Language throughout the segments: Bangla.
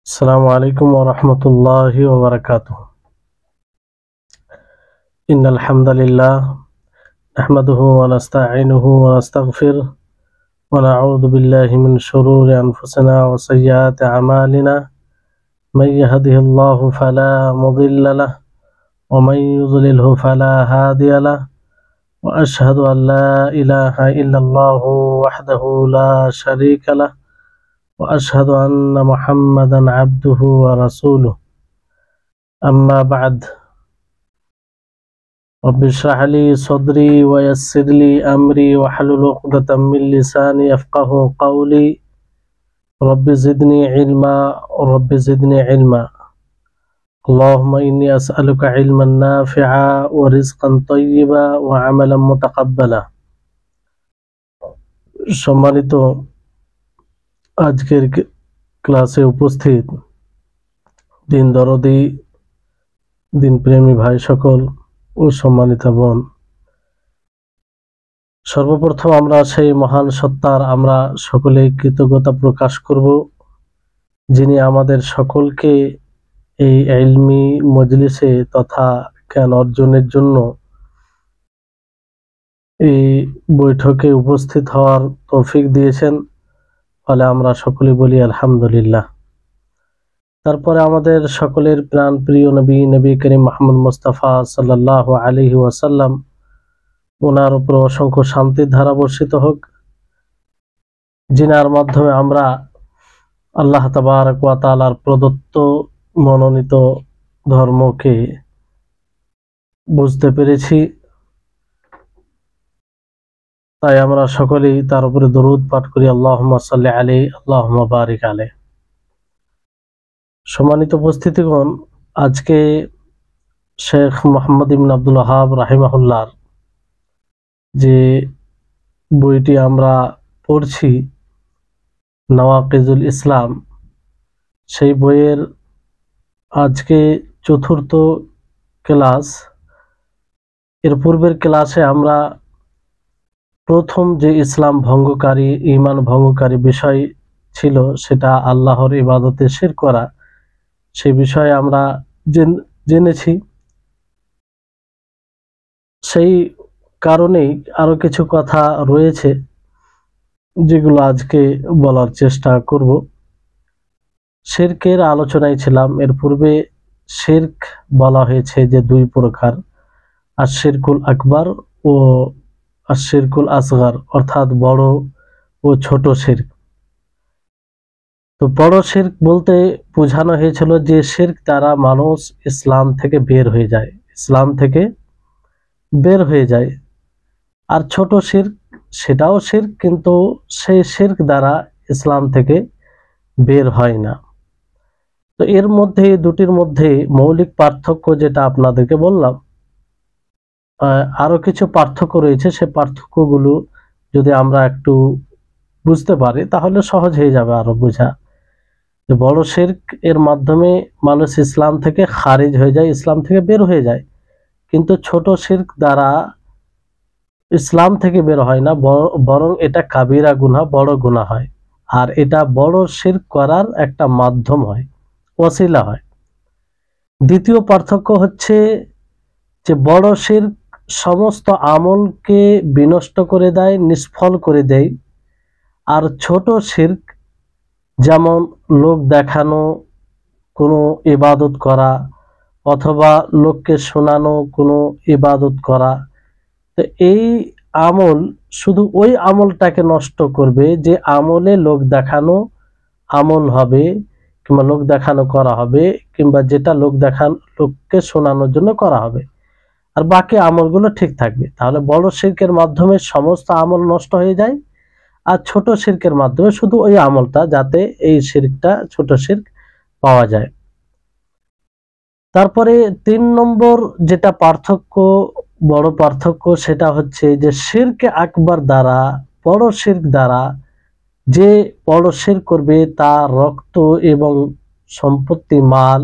السلام عليكم ورحمة الله وبركاته. إن الحمد لله نحمده ونستعينه ونستغفره ونعوذ بالله من شرور أنفسنا وسيئات أعمالنا من يهده الله فلا مضل له ومن يضلله فلا هادي له وأشهد أن لا إله إلا الله وحده لا شريك له وأشهد أن محمدا عبده ورسوله أما بعد رب اشرح لي صدري ويسر لي أمري واحلل عقدة من لساني يفقهوا قولي رب زدني علما علما اللهم إني أسألك علما نافعا ورزقا طيبا وعملا متقبلا। সম্মানিত আজকের ক্লাসে উপস্থিত দিন দরদি দিন প্রেমী ভাই সকল ও সম্মানিত বোন, সর্বপ্রথম আমরা সেই মহান সত্তার আমরা সকলেই কৃতজ্ঞতা প্রকাশ করব, যিনি আমাদের সকলকে এই ইলমি মজলিসে তথা জ্ঞান অর্জনের জন্য এই বৈঠকে উপস্থিত হওয়ার তৌফিক দিয়েছেন। ফলে আমরা সকলেই বলি আলহামদুলিল্লাহ। তারপরে আমাদের সকলের প্রাণ প্রিয় নবী করিম মুহাম্মদ মুস্তাফা সাল্লাল্লাহু আলাইহি ওয়াসাল্লাম, ওনার উপর অসংখ্য শান্তির ধারা বর্ষিত হোক, যিনার মাধ্যমে আমরা আল্লাহ তাবারক ওয়া তাআলার প্রদত্ত মনোনীত ধর্মকে বুঝতে পেরেছি। তাই আমরা সকলেই তার উপরে দরুদ পাঠ করি, আল্লাহুম্মা সাল্লি আলাইহি আল্লাহুম্মা বারিক আলাইহি। সম্মানিত উপস্থিতিগণ, আজকে শেখ মুহাম্মদ ইবনে আব্দুল ওয়াহাব রাহিমাহুল্লাহর যে বইটি আমরা পড়ছি নওয়াকিজুল ইসলাম, সেই বইয়ের আজকে চতুর্থ ক্লাস। এর পূর্বের ক্লাসে আমরা প্রথম যে ইসলাম ভঙ্গকারী ঈমান ভঙ্গকারী বিষয় ছিল সেটা আল্লাহর ইবাদতে শিরক করা, সেই বিষয়ে আমরা জেনেছি। সেই কারণেই আরো কিছু কথা রয়েছে যেগুলো আজকে বলার চেষ্টা করব। শিরকের আলোচনায় ছিলাম। এর পূর্বে শিরক বলা হয়েছে যে দুই প্রকার, আশ-শিরকুল আকবার ও আশ-শিরকুল আসগর, অর্থাৎ বড় ও ছোট শিরক। তো বড় শিরক বলতে বোঝানো হয়েছিল যে শিরক দ্বারা মানুষ ইসলাম থেকে বের হয়ে যায়, আর ছোট শিরক সেটাও শিরক, কিন্তু সেই শিরক দ্বারা ইসলাম থেকে বের হয় না। তো এর মধ্যে দুটির মধ্যে মৌলিক পার্থক্য যেটা আপনাদেরকে বললাম, আরো কিছু পার্থক্য রয়েছে। সে পার্থক্যগুলো যদি আমরা একটু বুঝতে পারি তাহলে সহজ হয়ে যাবে আরো বোঝা। যে বড় শিরক এর মাধ্যমে মানুষ ইসলাম থেকে খারিজ হয়ে যায়, ইসলাম থেকে বের হয়ে যায়, কিন্তু ছোট শিরক দ্বারা ইসলাম থেকে বের হয় না, বরং এটা কাবিরা গুনাহ, বড় গুনাহ হয়। আর এটা বড় শিরক করার একটা মাধ্যম হয়, ওসিলা হয়। দ্বিতীয় পার্থক্য হচ্ছে যে বড় শিরক সমস্ত আমলকে বিনষ্ট করে দেয়, নিষ্ফল করে দেয়। আর ছোট শিরক যেমন লোক দেখানো কোনো ইবাদত করা অথবা লোককে শোনানো কোনো ইবাদত করা, তো এই আমল শুধু ওই আমলটাকে নষ্ট করবে যে আমলে লোক দেখানো আমল হবে, কিংবা লোক দেখানো করা হবে, কিংবা যেটা লোককে শোনানোর জন্য করা হবে, আর বাকি আমলগুলো ঠিক থাকবে। তাহলে বড় শিরকের মাধ্যমে সমস্ত আমল নষ্ট হয়ে যায়, আর ছোট শিরকের মাধ্যমে শুধু ওই আমলটা, যাতে এই শিরকটা ছোট শিরক পাওয়া যায়। তারপরে 3 নম্বর যেটা পার্থক্য, বড় পার্থক্য, সেটা হচ্ছে যে শিরকে আকবার দ্বারা, বড় শিরক দ্বারা যে বড় শিরক করবে তার রক্ত এবং সম্পত্তি মাল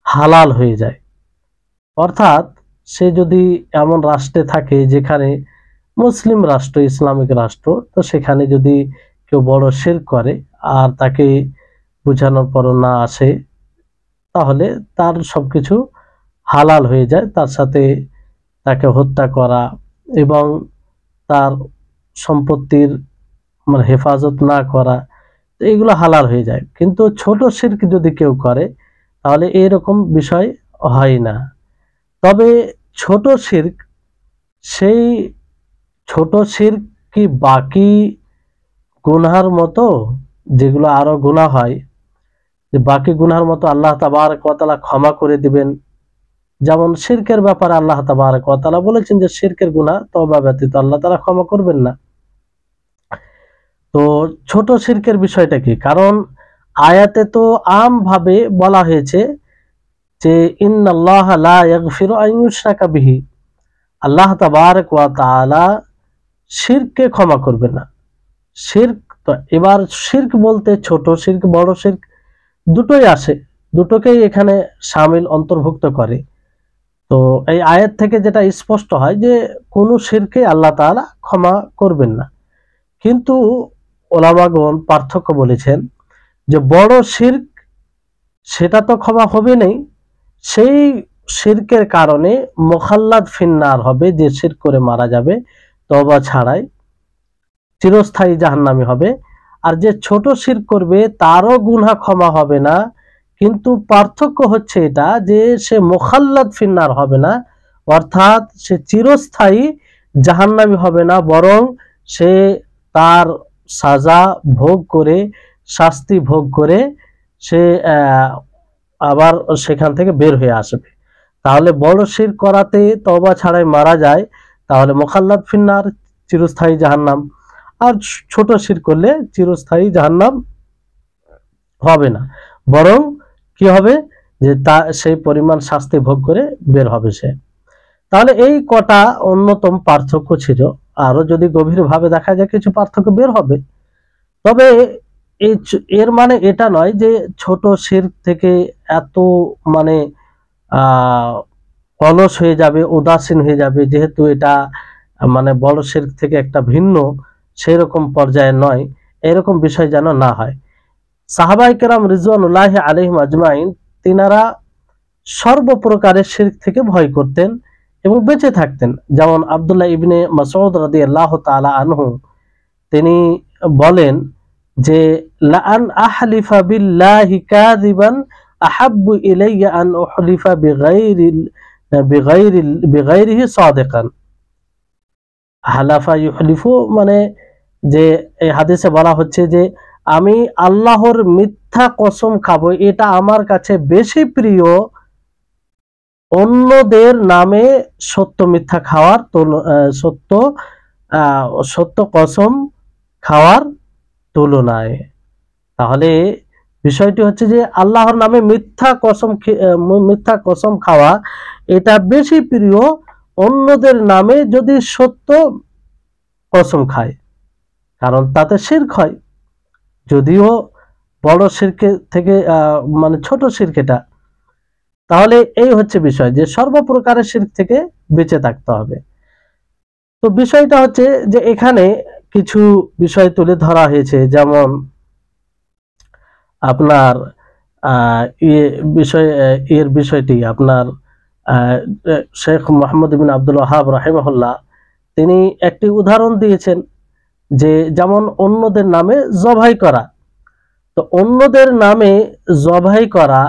হালাল হয়ে যায়। অর্থাৎ সে যদি এমন রাষ্ট্রে থাকে যেখানে মুসলিম রাষ্ট্র, ইসলামিক রাষ্ট্র, তো সেখানে যদি কেউ বড় শিরক করে আর তাকে বুঝানোর পরও না আসে, তাহলে তার সবকিছু হালাল হয়ে যায়। তার সাথে তাকে হত্যা করা এবং তার সম্পত্তির মানে হেফাজত না করা, এইগুলো হালাল হয়ে যায়। কিন্তু ছোট শিরক যদি কেউ করে তাহলে এরকম বিষয় হয় না। তবে ছোট শিরক, সেই ছোট শিরক কি বাকি গুনার মতো, যেগুলো আরো গুনাহ হয়, যে বাকি গুনার মতো আল্লাহ তাবারক ওয়া তাআলা ক্ষমা করে দিবেন? যেমন শিরকের ব্যাপারে আল্লাহ তাবারক ওয়া তাআলা বলেছেন যে শিরকের গুনাহ তওবা ব্যতীত আল্লাহ তাআলা ক্ষমা করবেন না। তো ছোট শিরকের বিষয়টা কি? কারণ আয়াতে তো আম ভাবে বলা হয়েছে যে ইন্নাল্লাহা লা ইয়াগফিরু আন ইউশরাকা বিহি, আল্লাহ তাবারক ওয়া তাআলা শিরককে ক্ষমা করবেন না। শিরক, তো এবার শিরক বলতে ছোট শিরক বড় শিরক দুটোই আসে, দুটোকেই এখানে শামিল অন্তর্ভুক্ত করে। তো এই আয়াত থেকে যেটা স্পষ্ট হয় যে কোন শিরকে আল্লাহ তাআলা ক্ষমা করবেন না। কিন্তু ওলামাগণ পার্থক্য বলেছেন যে বড় শিরক সেটা তো ক্ষমা হবে নাই, সেই শিরকের কারণে মুখাল্লাদ ফিন্নার হবে, যে শিরক করে মারা যাবে তওবা ছাড়াই, চিরস্থায়ী জাহান্নামী হবে। আর যে ছোট শিরক করবে তারও গুনাহ ক্ষমা হবে না, কিন্তু পার্থক্য হচ্ছে এটা যে সে মুখাল্লাদ ফিন্নার হবে না, অর্থাৎ সে চিরস্থায়ী জাহান্নামী হবে না, বরং সে তার সাজা ভোগ করে, শাস্তি ভোগ করে সে আবার সেখান থেকে বের হয়ে আসবে। তাহলে বড় শিরক করাতে তওবা ছাড়াই মারা যায় তাহলে মুখাল্লাদ ফিন্নার, চিরস্থায়ী জাহান্নাম। আর ছোট শিরক করলে চিরস্থায়ী জাহান্নাম হবে না, বরং কি হবে যে তা সেই পরিমাণ শাস্তি ভোগ করে বের হবে সে। তাহলে এই কটা অন্যতম পার্থক্য ছিল। আরো যদি গভীরভাবে দেখা যায় কিছু পার্থক্য বের হবে। তবে এর মানে এটা নয় যে ছোট শিরক থেকে এত মানে অলস হয়ে যাবে, উদাসীন হয়ে যাবে, যেহেতু এটা মানে বড় শিরক থেকে একটা ভিন্ন, সেরকম পর্যায়ে নয়, এরকম বিষয় যেন না হয়। সাহাবায়ে কেরাম রিজওয়ানুল্লাহি আলাইহিম আজমাইন তিনারা সর্বপ্রকারের শিরক থেকে ভয় করতেন এবং বেঁচে থাকতেন। যেমন আব্দুল্লাহ ইবনে মাসউদ রাদিয়াল্লাহু তাআলা আনহু তিনি বলেন যে লাআন আহলিফা বিল্লাহি কাযিবান আহাব্বু ইলাইয়া আন উহলিফা বিগাইরিহি সাদিকান। হালাফা ইউহলিফু মানে যে এই হাদিসে বলা হচ্ছে যে আমি আল্লাহর মিথ্যা কসম খাবো, এটা আমার কাছে বেশি প্রিয় অন্যদের নামে সত্য মিথ্যা খাওয়ার সত্য কসম খাওয়ার তুলনায়। তাহলে বিষয়টি হচ্ছে যে আল্লাহর নামে মিথ্যা কসম খাওয়া এটা বেশি প্রিয় অন্যদের নামে যদি সত্য কসম খায়, কারণ তাতে শিরক হয়, যদিও বড় শিরকে থেকে মানে ছোট শিরক এটা। তাহলে এই হচ্ছে বিষয় যে সর্বপ্রকারের শিরক থেকে বেঁচে থাকতে হবে। তো বিষয়টা হচ্ছে যে এখানে কিছু বিষয় তুলে ধরা হয়েছে, যেমন আপনার এর বিষয়টি আপনার শেখ মোহাম্মদ বিন আব্দুল ওয়াহাব রাহিমাহুল্লাহ তিনি একটি উদাহরণ দিয়েছেন যে যেমন অন্যদের নামে জবাই করা। তো অন্যদের নামে জবাই করা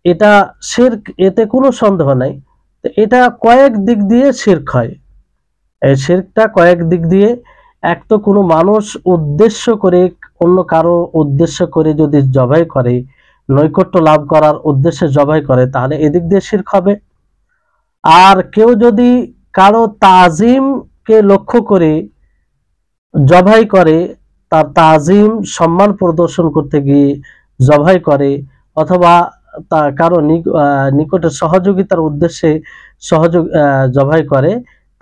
এটা শিরক, এতে কোনো সন্দেহ নাই। তো এটা কয়েক দিক দিয়ে শিরক হয়। এই শিরকটা কয়েক দিক দিয়ে, এক তো কোনো মানুষ উদ্দেশ্য করে, অন্য কারো উদ্দেশ্য করে যদি জবাই করে, নৈকট্য লাভ করার উদ্দেশ্যে জবাই করে, তাহলে এদিক দিয়ে শিরক হবে। আর কেউ যদি কারো তাজিমকে লক্ষ্য করে জবাই করে, তার তাজিম সম্মান প্রদর্শন করতে গিয়ে জবাই করে, অথবা তা কারো নিকটে সহযোগিতার উদ্দেশ্যে জবাই করে,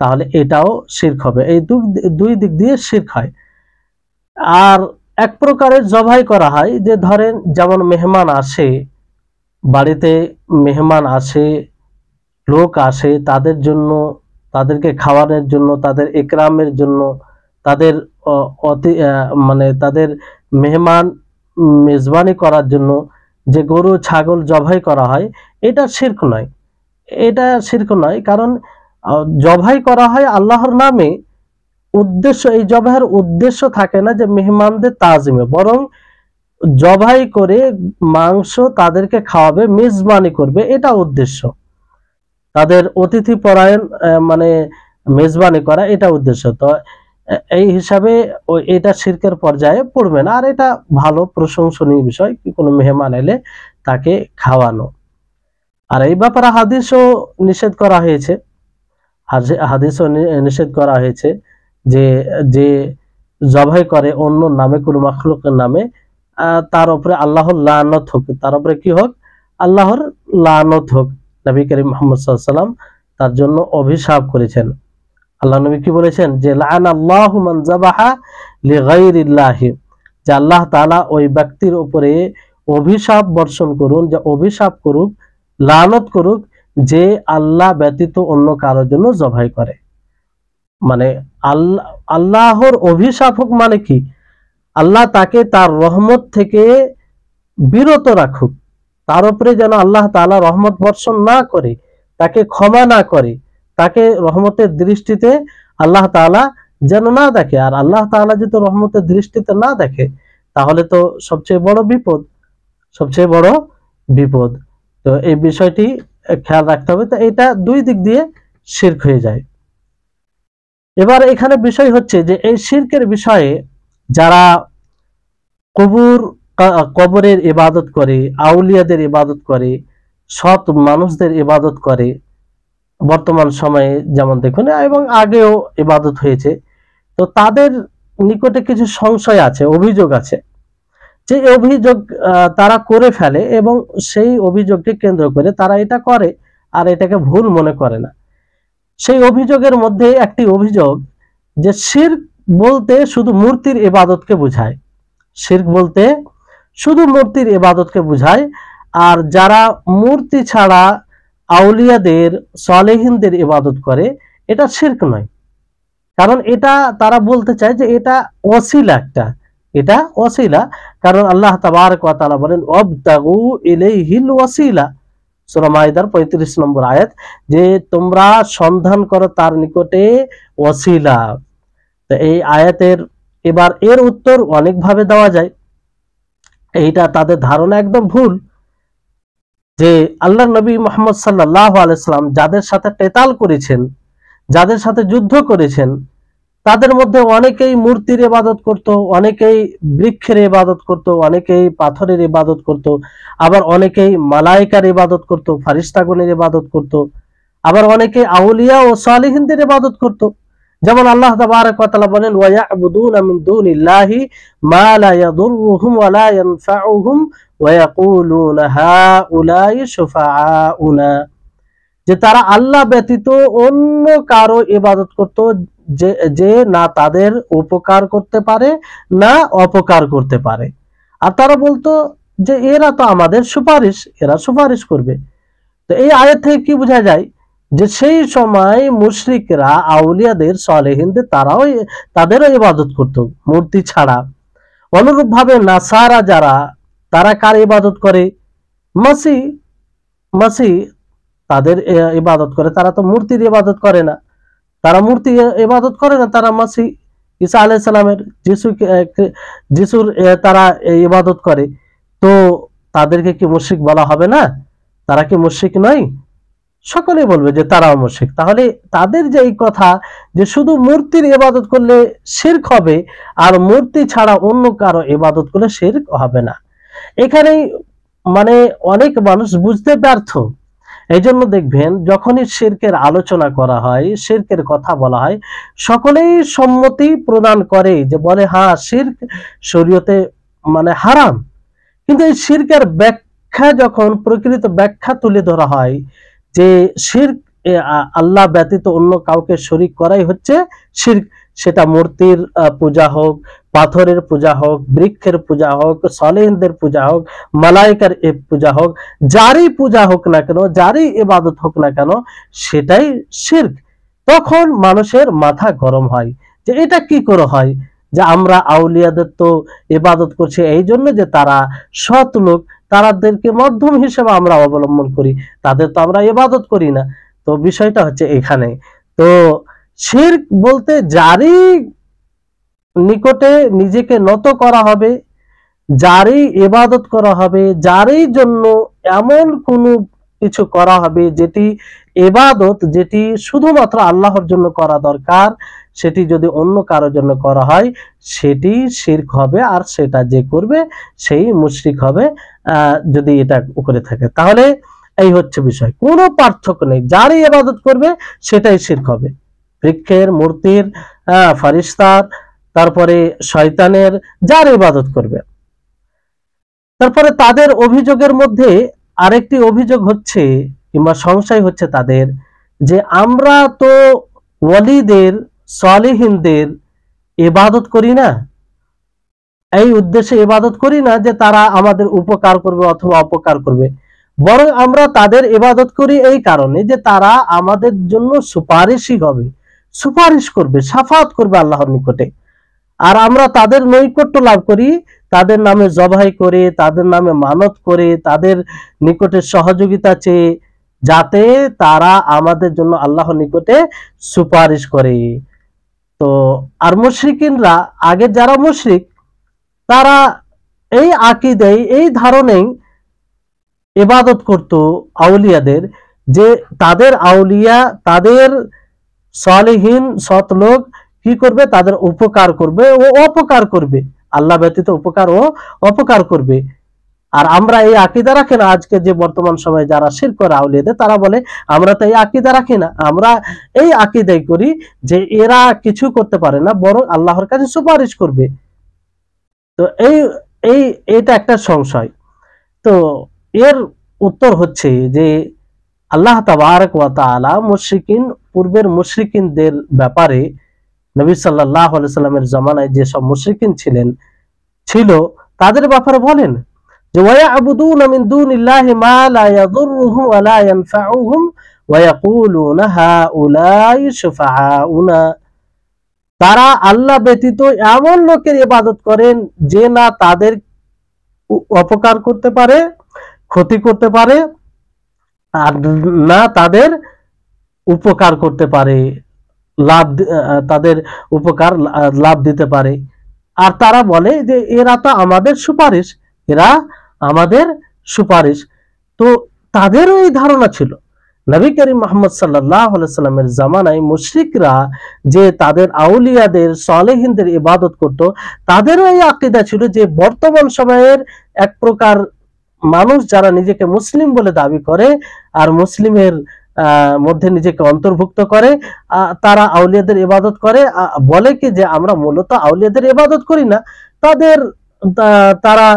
তাহলে এটাও শিরক হবে। এই দুই দিক দিয়ে শিরক হয়। আর এক প্রকারের জবাই করা হয় যে ধরেন যেমন মেহমান আসে, বাড়িতে মেহমান আসে, লোক আসে, তাদের জন্য, তাদেরকে খাওয়ানোর জন্য, তাদের ইকরামের জন্য, তাদের মানে তাদের মেহমান মেজবানি করার জন্য যে গরু ছাগল জবাই করা হয়, এটা শিরক নয়, এটা শিরক নয়। কারণ জবাই করা হয় আল্লাহর নামে, উদ্দেশ্য, এই জবাইয়ের উদ্দেশ্য থাকে না যে মেহমানদের তাজিমে, বরং জবাই করে মাংস তাদেরকে খাওয়াবে, মেজবানি করবে, এটা উদ্দেশ্য। তাদের অতিথি পরায়ণ মানে মেজবানি করা, এটা উদ্দেশ্য। তো এই হিসাবে এটা শিরকের পর্যায়ে পড়বে না। আর এটা ভালো প্রশংসনীয় বিষয় কি কোনো মেহমান এলে তাকে খাওয়ানো। আর এই ব্যাপারে হাদিসও নিষেধ করা হয়েছে, হাদিসও নিষেধ করা হয়েছে যে যে জবাই করে অন্য নামে, কোনো মাখলুকের নামে, তার উপরে আল্লাহর লানত হোক, তার উপরে কি হোক, আল্লাহর লানত হোক। নবী করিম মুহাম্মদ সাল্লাল্লাহু আলাইহি ওয়াসাল্লাম তার জন্য অভিশাপ করেছেন। আল্লাহ নবী কি বলেছেন যে লাআনাল্লাহু মান যাবাহা লিগাইরিল্লাহি, যে আল্লাহ তাআলা ওই ব্যক্তির উপরে অভিশাপ বর্ষণ করুন, যে অভিশাপ করুক, লানত করুক, যে আল্লাহ ব্যতীত অন্য কারোর জন্য জবাই করে। মানে আল্লাহর অভিশাপ হোক মানে কি, আল্লাহ তাকে তার রহমত থেকে বিরত রাখুক, তার উপরে যেন আল্লাহ তাআলা রহমত বর্ষণ না করে, তাকে ক্ষমা না করে, তাকে রহমতের দৃষ্টিতে আল্লাহ তাআলা যেন না দেখে। আর আল্লাহ তাআলা যদি রহমতের দৃষ্টিতে না দেখে তাহলে তো সবচেয়ে বড় বিপদ, সবচেয়ে বড় বিপদ। তো এই বিষয়টি খেয়াল রাখতে হবে। তো এটা দুই দিক দিয়ে শিরক হয়ে যায়। এবার এখানে বিষয় হচ্ছে যে এই শিরকের বিষয়ে যারা কবরের ইবাদত করে, আউলিয়াদের ইবাদত করে, সৎ মানুষদের ইবাদত করে, বর্তমান সময়ে যেমন দেখুন এবং আগেও ইবাদত হয়েছে, তো তাদের নিকটে কিছু সংশয় আছে, অভিযোগ আছে, যে অভিযোগ তারা করে ফেলে এবং সেই অভিযোগকে কেন্দ্র করে তারা এটা করে আর এটাকে ভুল মনে করে না। সেই অভিযোগের মধ্যে একটি অভিযোগ যে শিরক বলতে শুধু মূর্তির ইবাদতকে বোঝায়, শিরক বলতে শুধু মূর্তির ইবাদতকে বোঝায়। আর যারা মূর্তি ছাড়া আউলিয়াদের, সালেহিনদের ইবাদত করে, এটা শিরক নয়। কারণ এটা তারা বলতে চায় যে এটা ওসিলা, এটা ওসিলা। কারণ আল্লাহ তাবারক ওয়া তাআলা বলেন ওয়াবতাগু ইলাইহিল ওয়াসিলা, সূরা মাইদার 35 নম্বর আয়াত, যে তোমরা সন্ধান করো তার নিকটে ওয়াসিলা। তো এই আয়াতের এবার এর উত্তর অনেকভাবে দেওয়া যায়। এইটা তাদের ধারণা একদম ভুল, যে আল্লাহর নবী মুহাম্মদ সাল্লাল্লাহু আলাইহি সাল্লাম যাদের সাথে কিতাল করেছেন, যাদের সাথে যুদ্ধ করেছেন, তাদের মধ্যে অনেকেই মূর্তির ইবাদত করত, অনেকেই বৃক্ষের ইবাদত করত, অনেকেই পাথরের ইবাদত করত, আবার অনেকেই মালায়েকার ইবাদত করত, ফারিস্তাগণের ইবাদত করত, আবার অনেকে আউলিয়া ও সালিহিনদের ইবাদত করত। যেমন আল্লাহ তাবারক ওয়া তাআলা বলেন ওয়া ইয়াবুদুনা মিন দুনিল্লাহি মা লা ইয়াদুররুহুম ওয়া লা ইয়ানফাউহুম ওয়া ইয়াকুলুনা হাউলাই শুফাআউনা, যে তারা আল্লাহ ব্যতীত অন্য কারো ইবাদত করত যে না তাদের উপকার করতে পারে না অপকার করতে পারে। আর তারা বলতো যে এরা তো আমাদের সুপারিশ, এরা সুপারিশ করবে। তো এই আয়াত থেকে কি বোঝা যায় যে সেই সময় মুশরিকরা আউলিয়াদের, সালেহিনদের তারাও তাদেরও ইবাদত করত মূর্তি ছাড়া। অনুরূপভাবে নাসারা যারা, তারা কার ইবাদত করে, মাসি তাদের ইবাদত করে। তারা তো মূর্তির ইবাদত করে না, তারা মূর্তি ইবাদত করে না, তারা মাসি ঈসা আলাইহিস সালামের, যিশুর তারা ইবাদত করে। তো তাদেরকে কি মুশরিক বলা হবে না? তারা কি মুশরিক নয়? সকলেই বলবে যে তারাও মুশরিক। তাহলে তাদের যে এই কথা যে শুধু মূর্তির ইবাদত করলে শিরক হবে আর মূর্তি ছাড়া অন্য কারো ইবাদত করলে শিরক হবে না, এখানেই মানে অনেক মানুষ বুঝতে ব্যর্থ। এই জন্য দেখবেন যখনই শিরকের আলোচনা করা হয়, শিরকের কথা বলা হয়, সকলেই সম্মতি প্রদান করে, যে বলে হ্যাঁ শিরক শরীয়তে মানে হারাম। কিন্তু এই শিরকের ব্যাখ্যা যখন, প্রকৃত ব্যাখ্যা তুলে ধরা হয় যে শিরক আল্লাহ ব্যতীত অন্য কাউকে শরীক করাই হচ্ছে শিরক, সেটা মূর্তির পূজা হোক, পাথরের পূজা হোক, বৃক্ষের পূজা হোক, সালেহিনদের পূজা হোক, মালায়েকার পূজা হোক, যারই পূজা হোক না কেন, যারই ইবাদত হোক না কেন, সেটাই শিরক। তখন মানুষের মাথা গরম হয় যে এটা কি করে হয়, যে আমরা আউলিয়াদের তো ইবাদত করছি এই জন্য যে তারা সৎ লোক, তাদেরকে মাধ্যম হিসেবে আমরা অবলম্বন করি, তাদের তো আমরা ইবাদত করি না। তো বিষয়টা হচ্ছে এখানে। তো শিরক বলতে যারই নিকটে নিজেকে নত করা হবে, যারই ইবাদত করা হবে, যারই জন্য এমন কোনো কিছু করা হবে যেটি ইবাদত, যেটি শুধুমাত্র আল্লাহর জন্য করা দরকার, সেটি যদি অন্য কারোর জন্য করা হয় সেটি শিরক হবে, আর সেটা যে করবে সেই মুশরিক হবে যদি এটা করে থাকে। তাহলে এই হচ্ছে বিষয়, কোনো পার্থক্য নেই, যারই ইবাদত করবে সেটাই শিরক হবে। বৃক্ষের, মূর্তির, ফারিস্তার, তারপরে শয়তানের, যার ইবাদত করবে। তারপরে তাদের অভিযোগের মধ্যে আরেকটি অভিযোগ হচ্ছে কিংবা সংশয় হচ্ছে তাদের, যে আমরা তো ওয়ালিদের, সালেহিনদের ইবাদত করি না, এই উদ্দেশ্যে ইবাদত করি না যে তারা আমাদের উপকার করবে অথবা অপকার করবে, বরং আমরা তাদের ইবাদত করি এই কারণে যে তারা আমাদের জন্য সুপারিশই হবে, সুপারিশ করবে, শাফাত করবে আল্লাহর নিকটে। আর আমরা তাদের নৈকট্য লাভ করি তাদের নামে জবাই করে, তাদের নামে মানত করে, তাদের নিকটে সহযোগিতা চেয়ে, যাতে তারা আমাদের জন্য আল্লাহর নিকটে সুপারিশ করে। তো আর মুশরিকিনরা, আগে যারা মুশরিক, তারা এই আকীদায়, এই ধারণায় ইবাদত করত আউলিয়াদের, যে তাদের আউলিয়া, তাদের সালেহীন সৎ লোক কি করবে, তাদের উপকার করবে ও অপকার করবে, আল্লাহ ব্যতীত উপকার ও অপকার করবে। আর আমরা এই আকীদা রাখি না। আজকে যে বর্তমান সময়ে যারা শিরক করে আউলিয়াদের, তারা বলে আমরা তো এই আকীদা রাখি না, আমরা এই আকীদাই করি যে এরা কিছু করতে পারে না, বরং আল্লাহর কাছে সুপারিশ করবে। তো এইটা একটা সংশয়। তো এর উত্তর হচ্ছে যে আল্লাহ তাবারক ওয়া তাআলা মুশরিকিন, পূর্বের মুশরিকিনদের ব্যাপারে নবী সাল্লাল্লাহু আলাইহি সাল্লামের জামানায় যে সব মুশরিকিন ছিল তাদের ব্যাপারে বলেন যে ওয়ায়াবুদুনা মিন দুনিল্লাহি মা লা ইয়াদুররুহুম ওয়া লা ইয়ানফাউহুম ওয়া ইয়াকুলুনা হাউলাই শুফাআউনা, তারা আল্লাহ ব্যতীত এমন লোকের ইবাদত করেন যে না তাদের অপকার করতে পারে, ক্ষতি করতে পারে, আর না তাদের উপকার করতে পারে, তাদের উপকার লাভ দিতে পারে। আর তারা বলে যে এরা তো আমাদের সুপারিশ, এরা আমাদের সুপারিশ। তো তাদেরও এই ধারণা ছিল। নবী করিম মুহাম্মদ সাল্লাল্লাহু আলাইহি সাল্লামের জামানায় মুশরিকরা যে তাদের আউলিয়াদের, সালেহিনদের ইবাদত করত, তাদেরও এই আকীদা ছিল যে বর্তমান সময়ের এক প্রকার মানুষ যারা নিজেকে মুসলিম বলে দাবি করে আর মুসলিমের মধ্যে নিজেকে অন্তর্ভুক্ত করে, তারা আউলিয়াদের ইবাদত করে, বলে কি যে আমরা মূলত আউলিয়াদের ইবাদত করি না, তারা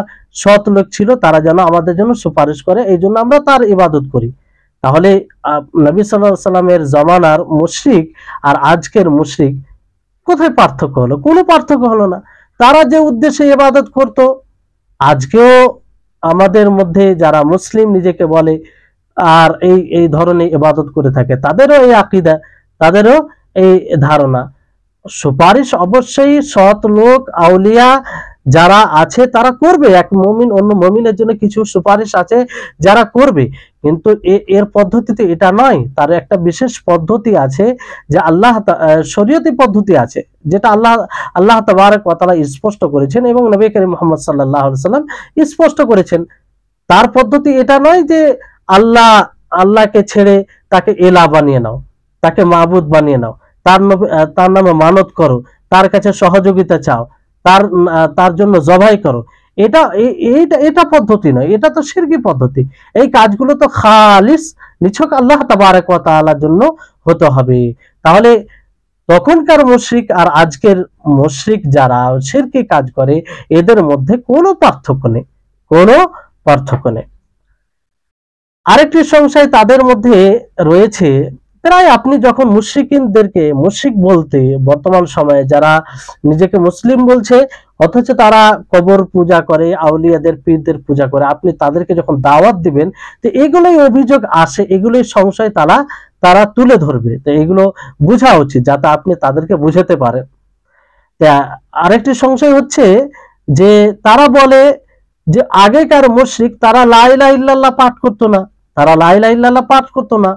সৎ লোক ছিল, তারা যেন আমাদের জন্য সুপারিশ করে, এই জন্য আমরা তার ইবাদত করি। তাহলে নবী সাল্লাল্লাহু আলাইহি সাল্লামের জামানার মুশরিক আর আজকের মুশরিক কোথায় পার্থক্য হলো? কোনো পার্থক্য হলো না। তারা যে উদ্দেশ্যে ইবাদত করত, আজকেও আমাদের মধ্যে যারা মুসলিম নিজেকে বলে আর এই ধরনের ইবাদত করে থাকে, তাদেরও এই আকীদা, তাদেরও এই ধারণা। সুপারিশ অবশ্যই সৎ লোক, আউলিয়া যারা আছে তারা করবে, এক মুমিন অন্য মুমিনের জন্য কিছু সুপারিশ আছে যারা করবে, কিন্তু এর পদ্ধতিতে এটা নয়। তার একটা বিশেষ পদ্ধতি আছে, যে আল্লাহ শরীয়তি পদ্ধতি আছে, যেটা আল্লাহ তাবারক ওয়া তাআলা স্পষ্ট করেছেন এবং নবী করিম মুহাম্মদ সাল্লাল্লাহু আলাইহি সাল্লাম স্পষ্ট করেছেন। তার পদ্ধতি এটা নয় যে আল্লাহকে ছেড়ে তাকে এলা বানিয়ে নাও, তাকে মাবুদ বানিয়ে নাও, তার নামে মানত করো, তার কাছে সহযোগিতা চাও, তার জন্য জবাই করো। এটা পদ্ধতি নয়, এটা তো শিরকি পদ্ধতি। এই কাজগুলো তো খালিস নিছক আল্লাহ তাবারক ওয়া তাআলার জন্য হতে হবে। তাহলে তখনকার মুশরিক আর আজকের মুশরিক যারা শিরকি কাজ করে, এদের মধ্যে কোনো পার্থক্য নেই, কোনো পার্থক্য নেই। আরেকটি সংশয় তাদের মধ্যে রয়েছে, প্রায় আপনি যখন মুশরিকিনদেরকে, মুশরিক বলতে বর্তমান সময়ে যারা নিজেকে মুসলিম বলছে অথচ তারা কবর পূজা করে, আউলিয়াদের, পীরদের পূজা করে, আপনি তাদেরকে যখন দাওয়াত দিবেন, তো এগুলোই অভিযোগ আসে, এগুলোই সংশয় তারা তুলে ধরবে। তো এগুলো বোঝা উচিত যাতে আপনি তাদেরকে বুঝাতে পারেন। তা আরেকটি সংশয় হচ্ছে যে তারা বলে যে আগেকার মুশরিক তারা লা ইলাহা ইল্লাল্লাহ পাঠ করতো না, তারা লা ইলাহা ইল্লাল্লাহ পাঠ করতো না,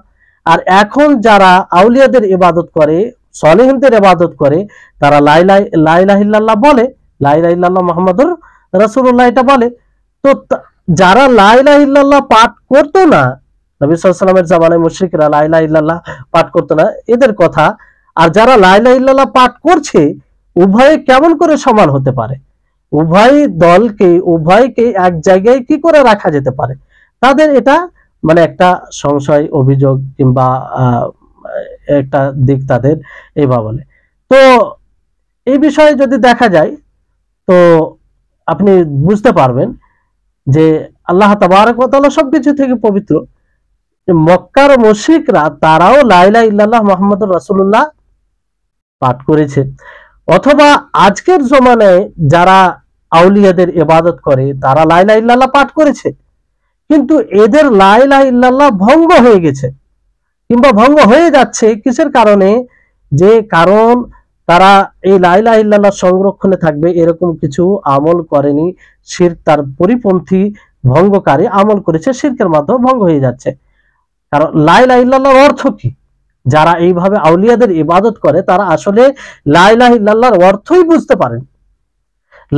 আর এখন যারা আউলিয়াদের ইবাদত করে, সলিহিনদের ইবাদত করে, তারা লা ইলাহা ইল্লাল্লাহ বলে, লা ইলাহা ইল্লাল্লাহ মুহাম্মাদুর রাসূলুল্লাহ এটা বলে। তো যারা লা ইলাহা ইল্লাল্লাহ পাঠ করতো না, নবী সাল্লাল্লাহু আলাইহি ওয়াসাল্লামের জামানায় মুশরিকরা লা ইলাহা ইল্লাল্লাহ পাঠ করতো না, এদের কথা, আর যারা লা ইলাহা ইল্লাল্লাহ পাঠ করছে, উভয়ে কেমন করে সমান হতে পারে? উভয়কে এক জায়গায় কি করে রাখা যেতে পারে? তাদের এটা মানে একটা সংশয়, অভিযোগ কিংবা একটা দিক তাদের এইভাবে বলে। তো এই বিষয়ে যদি দেখা যায় তো আপনি বুঝতে পারবেন যে আল্লাহ তাবারক ওয়া তাআলা সবকিছু থেকে পবিত্র। মক্কার মুশরিকরা তারাও লা ইলাহা ইল্লাল্লাহ মুহাম্মাদুর রাসূলুল্লাহ পাঠ করেছে, অথবা আজকের জমানায় যারা আউলিয়াদের ইবাদত করে তারা লা ইলাহা ইল্লাল্লাহ পাঠ করেছে, কিন্তু এদের লা ইলাহা ইল্লাল্লাহ ভঙ্গ হয়ে গেছে কিংবা ভঙ্গ হয়ে যাচ্ছে। কিসের কারণে? যে কারণ তারা এই লা ইলাহা ইল্লাল্লাহ সংরক্ষণে থাকবে এরকম কিছু আমল করেনি, শিরক তার পরিপন্থী ভঙ্গকারী আমল করেছে, শিরকের মাধ্যমে ভঙ্গ হয়ে যাচ্ছে। কারণ লা ইলাহা ইল্লাল্লাহর অর্থ কি? যারা এইভাবে আউলিয়াদের ইবাদত করে তারা আসলে লা ইলাহা ইল্লাল্লাহর অর্থই বুঝতে পারেন।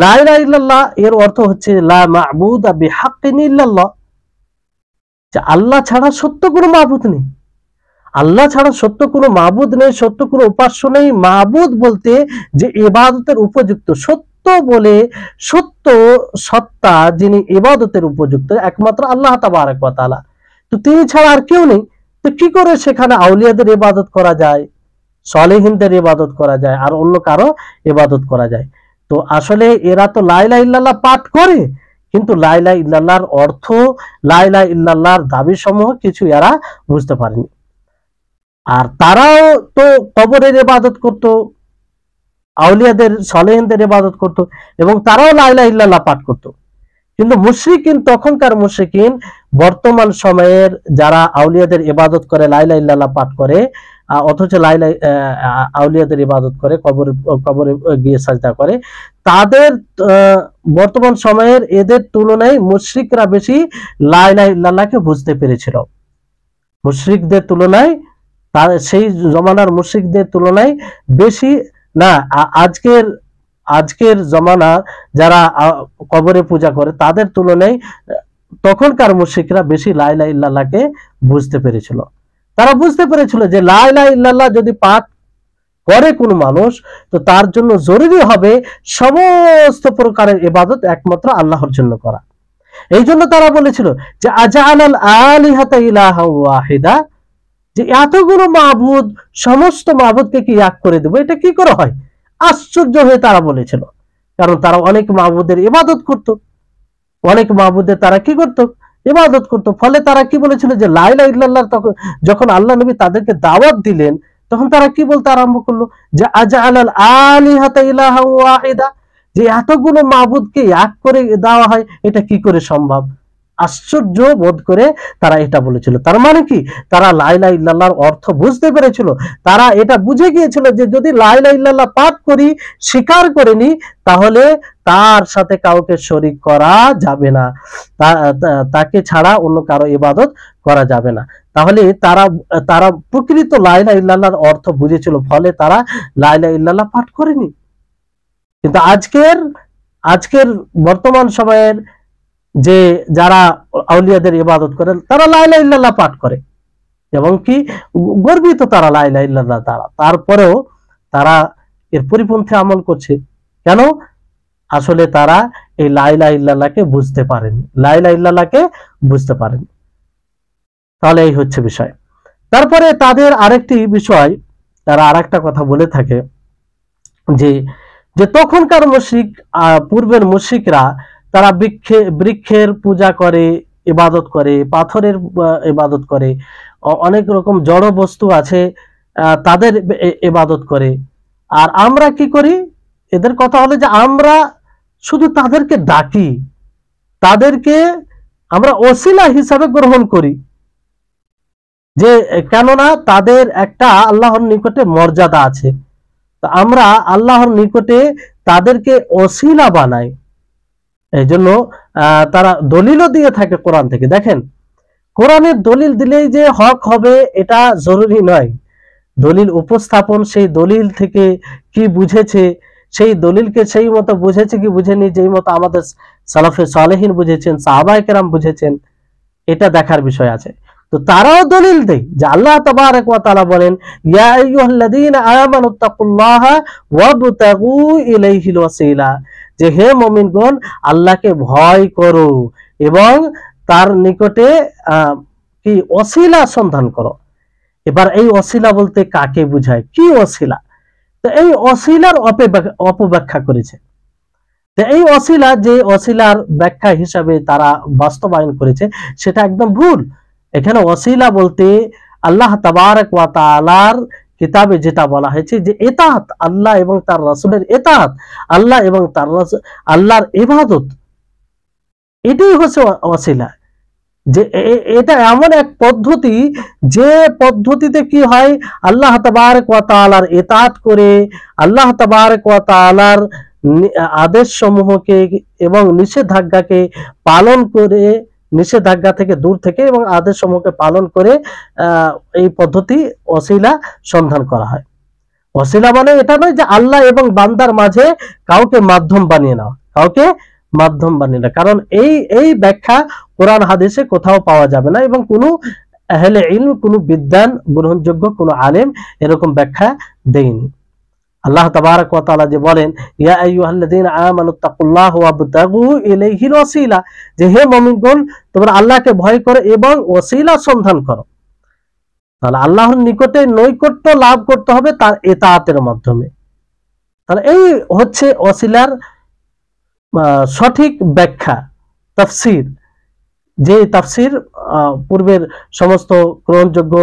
লা ইলাহা ইল্লাল্লাহ এর অর্থ হচ্ছে লা মা'বুদা বিহাক্কিন ইল্লাল্লাহ, যে আল্লাহ ছাড়া সত্য কোনো মাবুদ নেই, আল্লাহ ছাড়া সত্য কোনো মাবুদ নেই, সত্য কোনো উপাস্য নেই। মাবুদ বলতে যে ইবাদতের উপযুক্ত, সত্য বলে সত্য সত্তা যিনি ইবাদতের উপযুক্ত একমাত্র আল্লাহ তাবারক ওয়া তাআলা। তো তিনি ছাড়া আর কেউ নেই। তো কি করে সেখানে আউলিয়াদের ইবাদত করা যায়, সলিহিনদের ইবাদত করা যায়, আর অন্য কারো ইবাদত করা যায়? তো আসলে এরা তো লা ইলাহা ইল্লাল্লাহ পাঠ করে, কিন্তু লা ইলাহা ইল্লাল্লাহর অর্থ, লা ইলাহা ইল্লাল্লাহর দাবি সমূহ কিছু এরা বুঝতে পারেনি। আর তারাও তো কবরের ইবাদত করত, আউলিয়াদের সলিহিনদের ইবাদত করত, এবং তারাও লা ইলাহা ইল্লাল্লাহ পাঠ করত। কিন্তু মুশরিকিন, তখনকার মুশরিকিন বর্তমান সময়ের যারা আউলিয়াদের ইবাদত করে, লা ইলাহা ইল্লাল্লাহ পাঠ করে, অথচ আউলিয়াদের ইবাদত করে, কবরে গিয়ে সাজদা করে, তাদের বর্তমান সময়ের এদের তুলনায় মুশরিকরা বেশি লা ইলাহা ইল্লাল্লাহকে বুঝতে পেরেছিল। মুশরিকদের তুলনায়, তার সেই জমানার মুশরিকদের তুলনায় বেশি না, আজকের জমানা যারা কবরে পূজা করে তাদের তুলনায় তখনকার মুশরিকরা বেশি লা ইলাহা ইল্লাল্লাহকে বুঝতে পেরেছিল। তারা বুঝতে পেরেছিল যে লা ইলাহা ইল্লাল্লাহ যদি পাঠ করে কোনো মানুষ, তো তার জন্য জরুরি হবে সমস্ত প্রকারের ইবাদত একমাত্র আল্লাহর জন্য করা। এই জন্য তারা বলেছিল যে আজআলাল আলিহাতা ইলাহান ওয়াহিদা, যে এতগুলো মাবুদ, সমস্ত মাবুদকে কি এক করে দেব, এটা কি করে হয়? আশ্চর্য হয়ে তারা বলেছিল। কারণ তারা অনেক মাবুদের ইবাদত করত, অনেক মাবুদের তারা কি করত? ইবাদত করত। ফলে তারা কি বলেছিল যে লা ইলাহা ইল্লাল্লাহ, যখন আল্লাহ নবী তাদেরকে দাওয়াত দিলেন তখন তারা কি বলতে আরম্ভ করলো যে আজআলাল আলিহাতা ইলাহান ওয়াহিদা, যে এতগুলো মাবুদকে এক করে দেওয়া হয়, এটা কি করে সম্ভব? আশ্চর্য বোধ করে তারা এটা বলেছিল। তার মানে কি? তারা লা ইলাহা ইল্লাল্লাহর অর্থ বুঝতে পেরেছিল। তারা এটা বুঝে গিয়েছিল যে যদি লা ইলাহা ইল্লাল্লাহ পাঠ করি, স্বীকার করে নি, তাহলে তার সাথে কাউকে শরীক করা যাবে না, তাকে ছাড়া অন্য কারো ইবাদত করা যাবে না। তাহলে তারা প্রকৃত লা ইলাহা ইল্লাল্লাহর অর্থ বুঝেছিল, ফলে তারা লা ইলাহা ইল্লাল্লাহ পাঠ করেনি। কিন্তু আজকের বর্তমান সময়ের যে যারা আউলিয়াদের ইবাদত করে তারা লা ইলাহা ইল্লাল্লাহ পাঠ করে, এবং কি গর্বিত তারা লা ইলাহা ইল্লাল্লাহ তারা, তারপরেও তারা এর পরিপন্থী আমল করছে। কেন? আসলে তারা এই লা ইলাহা ইল্লাল্লাহকে বুঝতে পারেনি, লা ইলাহা ইল্লাল্লাহকে বুঝতে পারেনি। তাহলে এই হচ্ছে বিষয়। তারপরে তাদের আরেকটি বিষয়, তারা আরেকটা কথা বলে থাকে যে তখনকার মুশরিক, পূর্বের মুশরিকরা তারা বৃক্ষের পূজা করে, ইবাদত করে, পাথরের ইবাদত করে, অনেক রকম জড় বস্তু আছে তাদের ইবাদত করে। আর আমরা কি করি? এদের কথা হলো যে আমরা শুধু তাদেরকে ডাকি, তাদেরকে আমরা ওসিলা হিসাবে গ্রহণ করি, যে কেননা তাদের একটা আল্লাহর নিকটে মর্যাদা আছে, তো আমরা আল্লাহর নিকটে তাদেরকে ওসিলা বানাই, এই জন্য তারা দলিলও দিয়ে থাকে কোরআন থেকে। দেখেন, কোরআনের দলিল দিলেই যে হক হবে এটা জরুরি নয়। দলিল উপস্থাপন, সেই দলিল থেকে কি বুঝেছে, সেই দলিলকে সেই মতো বুঝেছে কি বুঝেনি, যেই মতো আমাদের সালাফে সালেহিন বুঝেছেন, সাহাবায়ে কেরাম বুঝেছেন, এটা দেখার বিষয় আছে। তো তারাও দলিল দেয় যে আল্লাহ তাবারক ওয়া তাআলা বলেন, ইয়া আইয়ুহাল্লাযীনা আমানুত্তাকুল্লাহা ওয়াবতাগু ইলাইহিল ওয়াসিলা, যে হে মুমিনগণ আল্লাহকে ভয় করো এবং তার নিকটে কি ওসিলা সন্ধান করো। এবার এই ওসিলা বলতে কাকে বুঝায়, কি ওসিলা? তো এই ওসিলার অপব্যাখ্যা করেছে। তো এই ওসিলা, যে ওসিলার ব্যাখ্যা হিসাবে তারা বাস্তবায়ন করেছে, সেটা একদম ভুল। এখানে ওসিলা বলতে আল্লাহ তাবারক ওয়া তাআলার কিতাবে যেটা বলা হয়েছে যে ইতাআত, আল্লাহ এবং তার রাসূলের ইতাআত, আল্লাহ এবং তার আল্লাহর ইবাদত, এটাই হচ্ছে ওসিলা। যে এটা এমন এক পদ্ধতি, যে পদ্ধতিতে কি হয়, আল্লাহ তাবারক ওয়া তাআলার ইতাআত করে, আল্লাহ তাবারক ওয়া তাআলার আদেশ সমূহকে এবং নিষেধাজ্ঞাকে পালন করে, নিষেধাজ্ঞা থেকে দূর থেকে এবং আদেশ সমূহকে পালন করে এই পদ্ধতি ওসিলা সন্ধান করা হয়। ওসিলা মানে এটা নয় যে আল্লাহ এবং বান্দার মাঝে কাউকে মাধ্যম বানিয়ে নাও, কাউকে মাধ্যম বানিয়ে না, কারণ এই ব্যাখ্যা কোরআন হাদিসে কোথাও পাওয়া যাবে না, এবং কোনো আহলে ইলম, কোনো বিদ্বান, গ্রহণযোগ্য কোনো আলেম এরকম ব্যাখ্যা দেয়নি। আল্লাহ তাবারক ওয়া তাআলা যে বলেন, ইয়া আইয়ুহাল্লাযীনা আমানুত্তাকুল্লাহা ওয়াবতাগু ইলাইহিল ওয়াসিলা, যে হে মুমিনগণ তোমরা আল্লাহকে ভয় করো এবং ওসিলা সন্ধান করো। তাহলে আল্লাহর নিকটে নৈকট্য লাভ করতে হবে তার ইতাআতের মাধ্যমে। তাহলে এই হচ্ছে ওসিলার সঠিক ব্যাখ্যা, তাফসীর, যে তাফসীর পূর্বের সমস্ত গ্রহণযোগ্য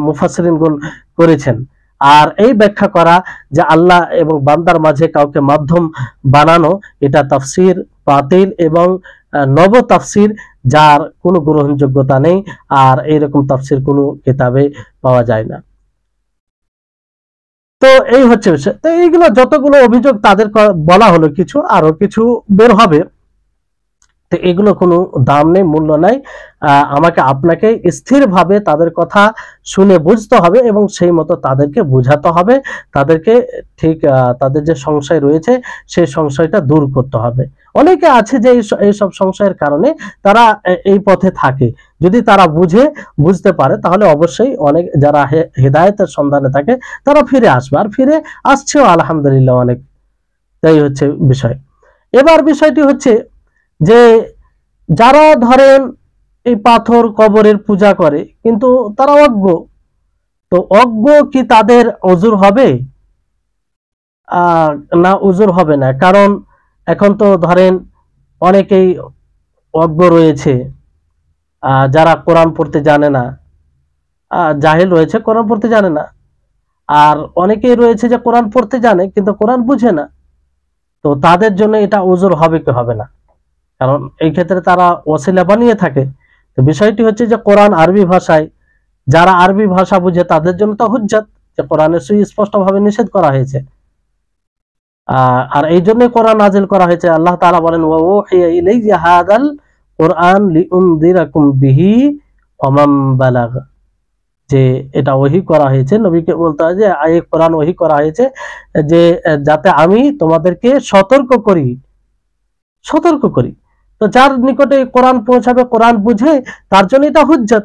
মুফাসসিরিনগণ করেছেন। আর এই ব্যাখ্যা করা যে আল্লাহ এবং বান্দার মাঝে কাউকে মাধ্যম বানানো, এটা তাফসীর বাতিল এবং নব তাফসীর, যার কোনো গ্রহণযোগ্যতা নেই, আর এইরকম তাফসীর কোনো কিতাবে পাওয়া যায় না। তো এই হচ্ছে বিষয়। তো এইগুলো যতগুলো অভিযোগ তাদের বলা হলো, কিছু আরো কিছু বের হবে, তো এগুলো কোনো দাম নেই, মূল্য নাই। আমাকে আপনাকে স্থিরভাবে তাদের কথা শুনে বুঝতে হবে এবং সেই মতো তাদেরকে বোঝাতে হবে, তাদেরকে ঠিক তাদের যে সংশয় রয়েছে সেই সংশয়টা দূর করতে হবে। অনেকে আছে যে এইসব সংশয়ের কারণে তারা এই পথে থাকে, যদি তারা বুঝতে পারে তাহলে অবশ্যই অনেক যারা হেদায়েতের সন্ধানে থাকে তারা ফিরে আসবে, আর ফিরে আসছেও আলহামদুলিল্লাহ অনেক। তাই হচ্ছে বিষয়। এবার বিষয়টি হচ্ছে যে যারা ধরেন এই পাথর কবরের পূজা করে কিন্তু তারা অজ্ঞ, তো অজ্ঞ কি তাদের ওযর হবে? না, ওযর হবে না। কারণ এখন তো ধরেন অনেকেই অজ্ঞ রয়েছে, যারা কোরআন পড়তে জানে না, জাহেল রয়েছে, কোরআন পড়তে জানে না। আর অনেকেই রয়েছে যে কোরআন পড়তে জানে কিন্তু কোরআন বুঝে না। তো তাদের জন্য এটা ওযর হবে কি হবে না? কারণ এই ক্ষেত্রে তারা ওসিলা বানিয়ে থাকে। তো বিষয়টি হচ্ছে যে কোরআন আরবি ভাষায়, যারা আরবি ভাষা বুঝে তাদের জন্য তো হুজ্জাত, যে কোরআনে সুস্পষ্টভাবে নিষেধ করা হয়েছে। আর এই জন্যই কোরআন নাজিল করা হয়েছে। আল্লাহ তাআলা বলেন, ওয়া উহিয়া ইলাইয়া হাদাল কোরআন লিউনদিরাকুম বিহি ওয়া মান বালাগ, যে এটা ওহী করা হয়েছে, নবীকে বলতে হয় যে এই কোরআন ওহী করা হয়েছে যে যাতে আমি তোমাদেরকে সতর্ক করি। তো যার নিকটে কোরআন পৌঁছাবে, কোরআন বুঝে, তার জন্য এটা হুজ্জত।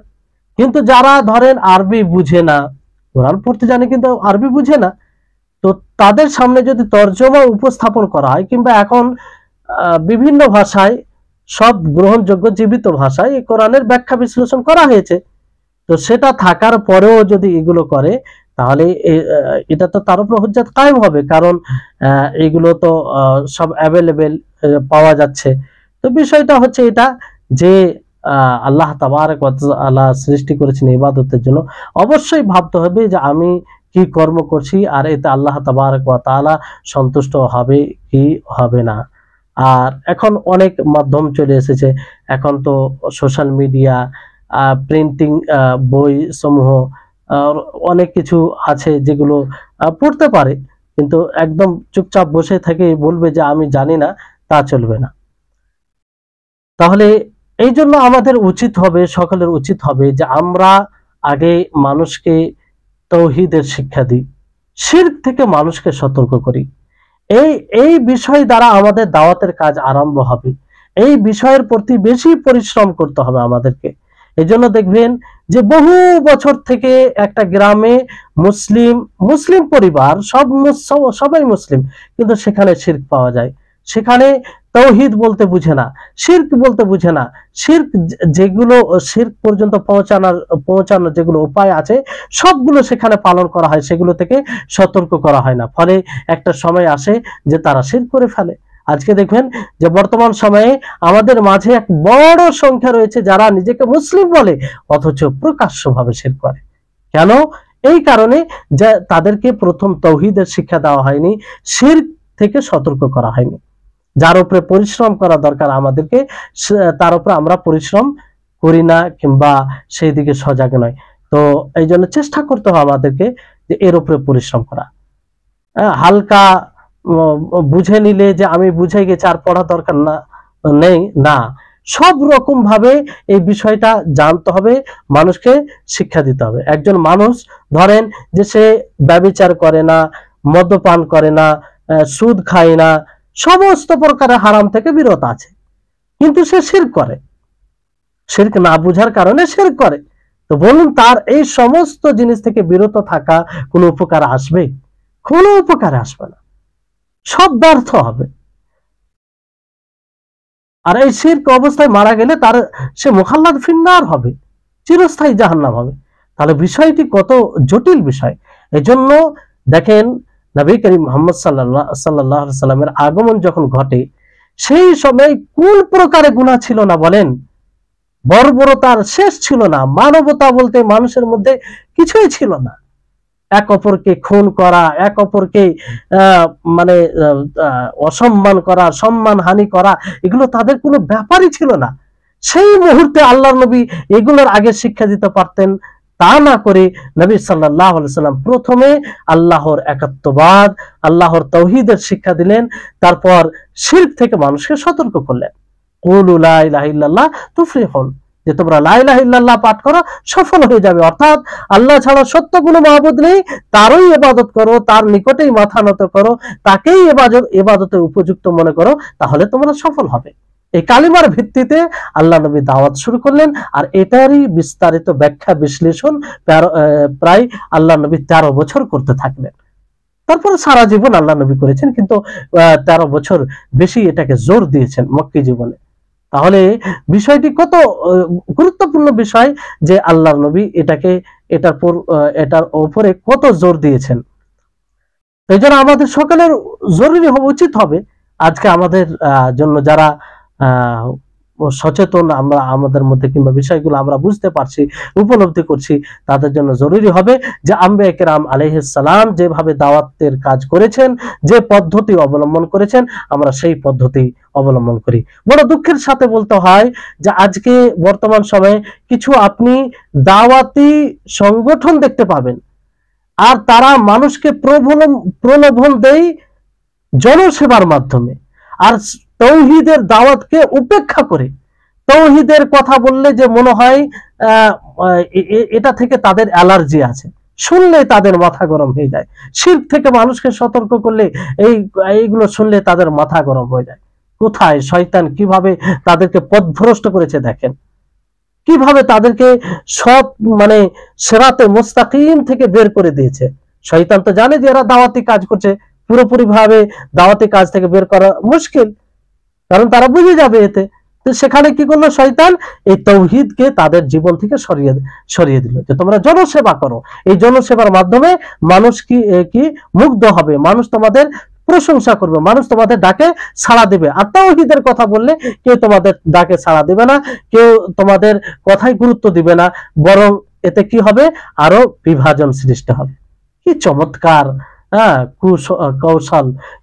কিন্তু যারা ধরেন আরবি বুঝে না, কোরআন পড়তে জানে কিন্তু আরবি বুঝে না, তো তাদের সামনে যদি তরজমা উপস্থাপন করা হয়, কিংবা এখন বিভিন্ন ভাষায়, সব গ্রহণযোগ্য জীবিত ভাষায় এই কোরআনের ব্যাখ্যা বিশ্লেষণ করা হয়েছে, তো সেটা থাকার পরেও যদি এগুলো করে তাহলে এটা তো তার উপর হুজ্জত কায়েম হবে, কারণ এগুলো তো সব অ্যাভেলেবেল পাওয়া যাচ্ছে। তো বিষয়টা হচ্ছে এটা যে আল্লাহ তাবারক ওয়া তাআলা সৃষ্টি করেছেন ইবাদতের জন্য, অবশ্যই ভাবতে হবে যে আমি কি কর্ম করছি আর এতে আল্লাহ তাবারক ওয়া তাআলা সন্তুষ্ট হবে কি হবে না। আর এখন অনেক মাধ্যম চলে এসেছে, এখন তো সোশ্যাল মিডিয়া, প্রিন্টিং বই সমূহ, অনেক কিছু আছে যেগুলো পড়তে পারে। কিন্তু একদম চুপচাপ বসে থেকে বলবে যে আমি জানি না, তা চলবে না। তাহলে এই জন্য আমাদের উচিত হবে, সকলের উচিত হবে যে আমরা আগে মানুষকে তৌহিদের শিক্ষা দিই, শিরক থেকে মানুষকে সতর্ক করি। এই এই বিষয় দ্বারা আমাদের দাওয়াতের কাজ আরম্ভ হবে। এই বিষয়ের প্রতি বেশি পরিশ্রম করতে হবে আমাদেরকে। এই জন্য দেখবেন যে বহু বছর থেকে একটা গ্রামে মুসলিম মুসলিম পরিবার, সবাই মুসলিম, কিন্তু সেখানে শিরক পাওয়া যায়। সেখানে তৌহিদ বলতে বুঝে না, শিরক বলতে বুঝে না। শিরক যেগুলো শিরক পর্যন্ত পৌঁছানোর যেগুলো উপায় আছে সবগুলো সেখানে পালন করা হয়, সেগুলো থেকে সতর্ক করা হয় না। ফলে একটা সময় আসে যে তারা শিরক করে ফেলে। আজকে দেখবেন যে বর্তমান সময়ে আমাদের মাঝে এক বড় সংখ্যা রয়েছে যারা নিজেকে মুসলিম বলে অথচ প্রকাশ্যভাবে শিরক করে। কেন? এই কারণে যে তাদেরকে প্রথম তৌহিদের শিক্ষা দেওয়া হয়নি, শিরক থেকে সতর্ক করা হয়নি। যার উপরে পরিশ্রম করা দরকার আমাদেরকে, তার উপরে আমরা পরিশ্রম করি না কিংবা সেই দিকে সজাগ নয়। তো এই জন্য চেষ্টা করতে হবে আমাদেরকে যে এর উপরে পরিশ্রম করা। হালকা বুঝে নিলে যে আমি বুঝে গেছি আর পড়া দরকার নেই, না, সব রকম ভাবে এই বিষয়টা জানতে হবে, মানুষকে শিক্ষা দিতে হবে। একজন মানুষ ধরেন যে সে ব্যভিচার করে না, মদ্যপান করে না, সুদ খায় না, সমস্ত প্রকারের হারাম থেকে বিরত আছে, কিন্তু সে শিরক করে, শিরক না বুঝার কারণে শিরক করে। তো বলুন, তার এই সমস্ত জিনিস থেকে বিরত থাকা কোনো উপকার আসবে? কোনো উপকার আসবে না, সব ব্যর্থ হবে। আর এই শিরক অবস্থায় মারা গেলে তার সে মুখাল্লাদ ফিন্নার হবে, চিরস্থায়ী জাহান্নাম হবে। তাহলে বিষয়টি কত জটিল বিষয়। এজন্য দেখেন নবী করিম মুহাম্মদ সাল্লাল্লাহু আলাইহি সাল্লামের আগমন যখন ঘটে, সেই সময় কোন প্রকারে গুনাহ ছিল না বলেন? বর্বরতার শেষ ছিল না, মানবতা বলতে মানুষের মধ্যে কিছুই ছিল না। এক অপরকে খুন করা, এক অপরকে মানে অসম্মান করা, সম্মান হানি করা, এগুলো তাদের কোনো ব্যাপারই ছিল না। সেই মুহূর্তে আল্লাহর নবী এগুলোর আগে শিক্ষা দিতে পারতেন, তা না করে নবী সাল্লাল্লাহু আলাইহি সাল্লাম প্রথমে আল্লাহর একাত্মবাদ, আল্লাহর তাওহীদের শিক্ষা দিলেন, তারপর শিরক থেকে মানুষকে সতর্ক করলেন। কুলু লা ইলাহা ইল্লাল্লাহ তুফলিহুন, যে তোমরা লা ইলাহা ইল্লাল্লাহ পাঠ করো, সফল হয়ে যাবে। অর্থাৎ আল্লাহ ছাড়া সত্য কোনো মাবুদ নেই, তারই ইবাদত করো, তার নিকটেই মাথা নত করো, তাকেই ইবাদতের উপযুক্ত মনে করো, তাহলে তোমরা সফল হবে। এই কালিমার ভিত্তিতে আল্লাহ নবী দাওয়াত শুরু করলেন। আর এটারই বিস্তারিত ব্যাখ্যা বিশ্লেষণ প্রায় আল্লাহ নবী 13 বছর করতে থাকলেন। তারপরে সারা জীবন আল্লাহ নবী করেছেন, কিন্তু 13 বছর বেশি এটাকে জোর দিয়েছেন মক্কি জীবনে। তাহলে বিষয়টি কত গুরুত্বপূর্ণ বিষয় যে আল্লাহর নবী এটার উপরে কত জোর দিয়েছেন। এই জন্য আমাদের সকলের জরুরি হওয়া উচিত হবে, আজকে আমাদের জন্য যারা সচেতন আমরা আমাদের মধ্যে, কিংবা বিষয়গুলো আমরা বুঝতে পারছি, উপলব্ধি করছি, তাদের জন্য জরুরি হবে যে আম্বিয়া কেরাম আলাইহিস সালাম যেভাবে দাওয়াতের কাজ করেছেন, যে পদ্ধতি অবলম্বন করেছেন, আমরা সেই পদ্ধতি অবলম্বন করি। বড় দুঃখের সাথে বলতে হয় যে আজকে বর্তমান সময়ে কিছু আপনি দাওয়াতি সংগঠন দেখতে পাবেন, আর তারা মানুষকে প্রলোভন দেয় জনসেবার মাধ্যমে, আর তৌহিদের দাওয়াতকে উপেক্ষা করে তৌহিদের কথা বললে যে মনে হয় এটা থেকে তাদের অ্যালার্জি আছে, শুনলে তাদের মাথা গরম হয়ে যায়। শিরক থেকে মানুষকে সতর্ক করলে এইগুলো শুনলে তাদের মাথা গরম হয়ে যায়। কোথায় শয়তান কিভাবে তাদেরকে পথভ্রষ্ট করেছে দেখেন, কিভাবে তাদেরকে সৎ মানে সিরাতে মুস্তাকিম থেকে বের করে দিয়েছে। শয়তান তো জানে যে এরা দাওয়াতি কাজ করছে, পুরোপুরি ভাবে দাওয়াতি কাজ থেকে বের করা মুশকিল, কারণ তারা বুঝে যাবে এতে। তো সেখানে কি করলো শয়তান? এই তাওহীদকে তাদের জীবন থেকে সরিয়ে দিল, যে তোমরা জনসেবা করো। এই জনসেবার মাধ্যমে মানুষ কি মুগ্ধ হবে, মানুষ তোমাদের প্রশংসা করবে, মানুষ তোমাদের ডাকে সাড়া দিবে। আর তাওহীদের কথা বললে কেউ তোমাদের ডাকে সাড়া দিবে না, কেউ তোমাদের কথায় গুরুত্ব দিবে না, বরং এতে কি হবে? আরো বিভাজন সৃষ্টি হবে। কি চমৎকার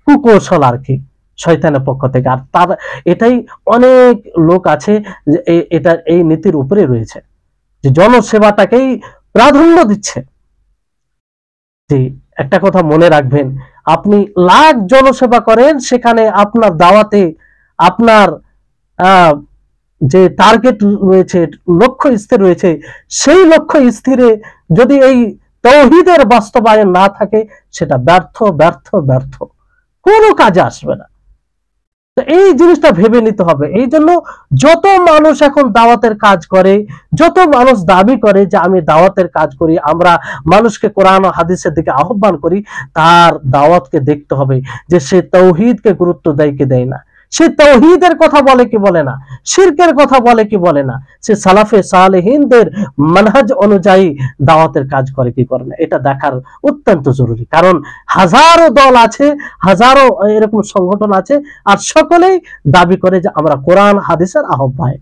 কুকৌশল আর কি শয়তানের পক্ষ থেকে। আর তার এটাই অনেক লোক আছে যে এই নীতির উপরে রয়েছে, যে জনসেবাটাকেই প্রাধান্য দিচ্ছে। যে একটা কথা মনে রাখবেন, আপনি লাখ জনসেবা করেন, সেখানে আপনার দাওয়াতে আপনার যে টার্গেট রয়েছে, লক্ষ্য স্থির রয়েছে, সেই লক্ষ্য স্থিরে যদি এই তাওহীদের বাস্তবায়ন না থাকে, সেটা ব্যর্থ ব্যর্থ ব্যর্থ, কোনো কাজে আসবে না। তো এই জিনিসটা ভেবে নিতে হবে। এই জন্য যত মানুষ এখন দাওয়াতের কাজ করে, যত মানুষ দাবি করে যে আমি দাওয়াতের কাজ করি, আমরা মানুষকে কোরআন ও হাদিসের দিকে আহ্বান করি, তার দাওয়াতকে দেখতে হবে যে সে তাওহীদকে গুরুত্ব দেয় কি দেয় না, সে তাওহীদের কথা বলে কি বলে না, শিরকের কথা বলে কি বলে না, সে সালাফে সালেহিনদের মানহাজ অনুযায়ী দাওয়াতের কাজ করে কি করে না, এটা দেখার অত্যন্ত জরুরি। কারণ হাজারো দল আছে, হাজারো এরকম সংগঠন আছে, আর সকলেই দাবি করে যে আমরা কোরআন হাদিসের আহ্বায়ক।